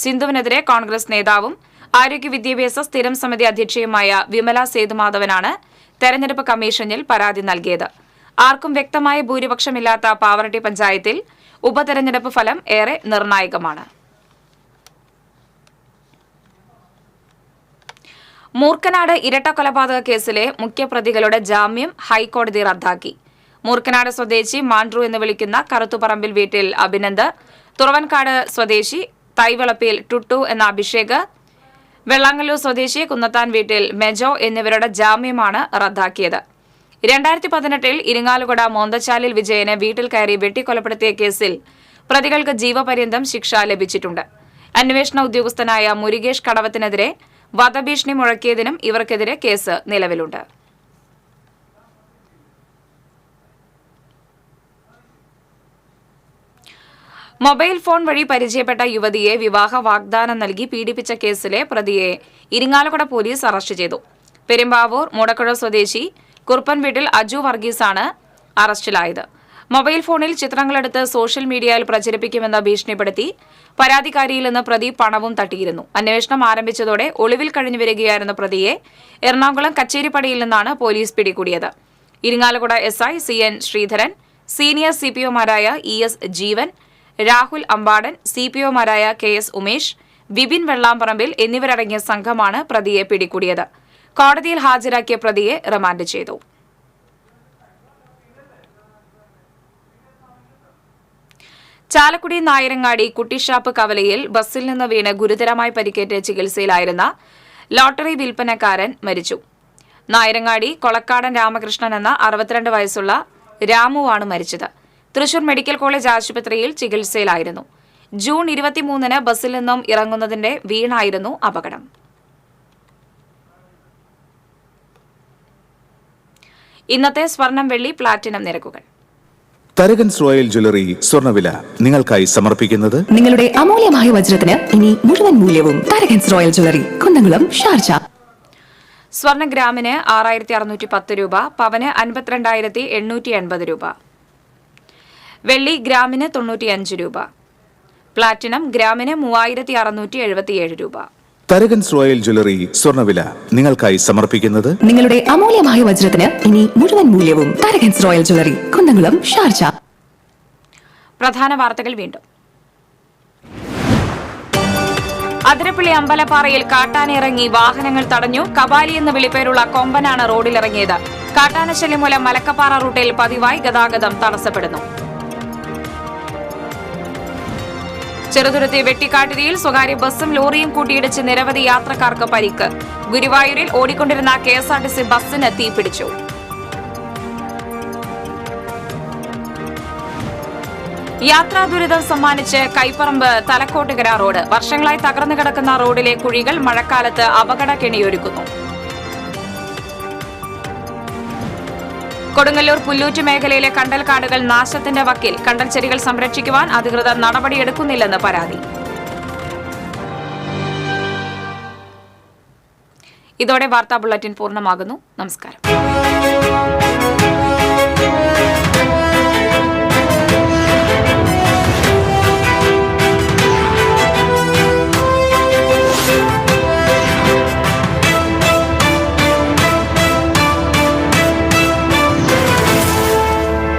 സിന്ധുവിനെതിരെ കോൺഗ്രസ് നേതാവും ആരോഗ്യ വിദ്യാഭ്യാസ സ്ഥിരം സമിതി അധ്യക്ഷയുമായ വിമല സേതുമാധവനാണ് തെരഞ്ഞെടുപ്പ് കമ്മീഷനിൽ പരാതി നൽകിയത്. ആർക്കും വ്യക്തമായ ഭൂരിപക്ഷമില്ലാത്ത പാവറട്ടി പഞ്ചായത്തിൽ ഉപതെരഞ്ഞെടുപ്പ് ഫലം ഏറെ നിർണായകമാണ്. മൂർക്കനാട് ഇരട്ട കൊലപാതക കേസിലെ മുഖ്യപ്രതികളുടെ ജാമ്യം ഹൈക്കോടതി റദ്ദാക്കി. മൂർക്കനാട് സ്വദേശി മാൻഡ്രു എന്ന് വിളിക്കുന്ന കറുത്തുപറമ്പിൽ വീട്ടിൽ അഭിനന്ദ്, തുറവൻകാട് സ്വദേശി തൈവളപ്പിൽ ടുട്ടു എന്ന അഭിഷേക്, വെള്ളാങ്ങല്ലൂർ സ്വദേശി കുന്നത്താൻ വീട്ടിൽ മെജോ എന്നിവരുടെ ജാമ്യമാണ് റദ്ദാക്കിയത്. 2018-ൽ ഇരിങ്ങാലുകുട മോന്തച്ചാലിൽ വിജയനെ വീട്ടിൽ കയറി വെട്ടിക്കൊലപ്പെടുത്തിയ കേസിൽ പ്രതികൾക്ക് ജീവപര്യന്തം ശിക്ഷ ലഭിച്ചിട്ടുണ്ട്. അന്വേഷണ ഉദ്യോഗസ്ഥനായ മുരുകേഷ് കടവത്തിനെതിരെ വധഭീഷണി മുഴക്കിയതിനും ഇവർക്കെതിരെ കേസ് നിലവിലുണ്ട്. മൊബൈൽ ഫോൺ വഴി പരിചയപ്പെട്ട യുവതിയെ വിവാഹ വാഗ്ദാനം നൽകി പീഡിപ്പിച്ച കേസിലെ പ്രതിയെ ഇരിങ്ങാലക്കുട പോലീസ് അറസ്റ്റ് ചെയ്തു. പെരുമ്പാവൂർ മൂടക്കുഴ സ്വദേശി കുറുപ്പൻ വീട്ടിൽ അജു വർഗീസാണ് അറസ്റ്റിലായത്. മൊബൈൽ ഫോണിൽ ചിത്രങ്ങളെടുത്ത് സോഷ്യൽ മീഡിയയിൽ പ്രചരിപ്പിക്കുമെന്ന് ഭീഷണിപ്പെടുത്തി പരാതിക്കാരിയിൽ നിന്ന് പ്രതി പണവും തട്ടിയിരുന്നു. അന്വേഷണം ആരംഭിച്ചതോടെ ഒളിവിൽ കഴിഞ്ഞു വരികയായിരുന്ന പ്രതിയെ എറണാകുളം കച്ചേരിപ്പടിയിൽ നിന്നാണ് പോലീസ് പിടികൂടിയത്. Irinjalakuda SI CN Sreedharan, senior CPOമാരായ ES ജീവൻ, രാഹുൽ അമ്പാടൻ, CPOമാരായ KS ഉമേഷ്, വിപിൻ വെള്ളാമ്പറമ്പിൽ എന്നിവരടങ്ങിയ സംഘമാണ് പ്രതിയെ പിടികൂടിയത്. കോടതിയിൽ ഹാജരാക്കിയ പ്രതിയെ റിമാൻഡ് ചെയ്തു. ചാലക്കുടി നായരങ്ങാടി കുട്ടിഷാപ്പ് കവലയിൽ ബസ്സിൽ നിന്ന് വീണ് ഗുരുതരമായി പരിക്കേറ്റ് ചികിത്സയിലായിരുന്ന ലോട്ടറി വിൽപ്പനക്കാരൻ മരിച്ചു. നായരങ്ങാടി കൊളക്കാടൻ രാമകൃഷ്ണൻ എന്ന 62 വയസ്സുള്ള രാമുവാണ് മരിച്ചത്. തൃശൂർ മെഡിക്കൽ കോളേജ് ആശുപത്രിയിൽ ചികിത്സയിലായിരുന്നു. ജൂൺ 23-ന് ബസ്സിൽ നിന്നും ഇറങ്ങുന്നതിന്റെ വീണായിരുന്നു അപകടം. ഇന്നത്തെ സ്വർണം വെള്ളി പ്ലാറ്റിനം നിരക്കുകൾ. തരകൻസ് റോയൽ ജ്വല്ലറി സ്വർണ്ണവില നിങ്ങൾക്കായി സമർപ്പിക്കുന്നത് നിങ്ങളുടെ അമൂല്യമായ വജ്രത്തിന് ഇനി മുഴുവൻ മൂല്യവും Tharakans royal jewellery, Kunnamkulam, Sharjah. സ്വർണ്ണ ഗ്രാമിന് 6610 രൂപ, പവന് 52,880 രൂപ, വെള്ളി ഗ്രാമിന് 95 രൂപ, പ്ലാറ്റിനം ഗ്രാമിന് 3677 രൂപ. തരകൻസ് റോയൽ ജ്വല്ലറി സ്വർണ്ണവില നിങ്ങൾക്കായി സമർപ്പിക്കുന്നത് നിങ്ങളുടെ അമൂല്യമായ വജ്രത്തിന് ഇനി മുഴുവൻ മൂല്യവും Tharakans royal jewellery, Kunnamkulam, Sharjah. പ്രധാന വാർത്തകൾ വീണ്ടും. അതിരപ്പള്ളി അമ്പലപ്പാറയിൽ കാട്ടാനിറങ്ങി വാഹനങ്ങൾ തടഞ്ഞു. കബാലി എന്ന് വിളിപ്പേരുള്ള കൊമ്പനാണ് റോഡിലിറങ്ങിയത്. കാട്ടാനശല്യം മൂലം മലക്കപ്പാറ റൂട്ടിൽ പതിവായി ഗതാഗതം തടസ്സപ്പെടുന്നു. ചെറുതുരുത്തി വെട്ടിക്കാട്ടിരിയിൽ സ്വകാര്യ ബസ്സും ലോറിയും കൂട്ടിയിടിച്ച് നിരവധി യാത്രക്കാർക്ക് പരിക്ക്. ഗുരുവായൂരിൽ ഓടിക്കൊണ്ടിരുന്ന KSRTC ബസ്സിന് തീപിടിച്ചു. യാത്രാ ദുരിതം സമ്മാനിച്ച് കൈപ്പറമ്പ് തലക്കോട്ടുകര റോഡ്. വർഷങ്ങളായി തകർന്നു കിടക്കുന്ന റോഡിലെ കുഴികൾ മഴക്കാലത്ത് അപകട കെണിയൊരുക്കുന്നു. കൊടുങ്ങല്ലൂർ പുല്ലൂറ്റ് മേഖലയിലെ കണ്ടൽക്കാടുകൾ നാശത്തിന്റെ വക്കിൽ. കണ്ടൽച്ചെടികൾ സംരക്ഷിക്കുവാൻ അധികൃതർ നടപടിയെടുക്കുന്നില്ലെന്ന് പരാതി. ഇതോടെ വാർത്താ ബുള്ളറ്റിൻ പൂർണ്ണമാകുന്നു. നമസ്കാരം.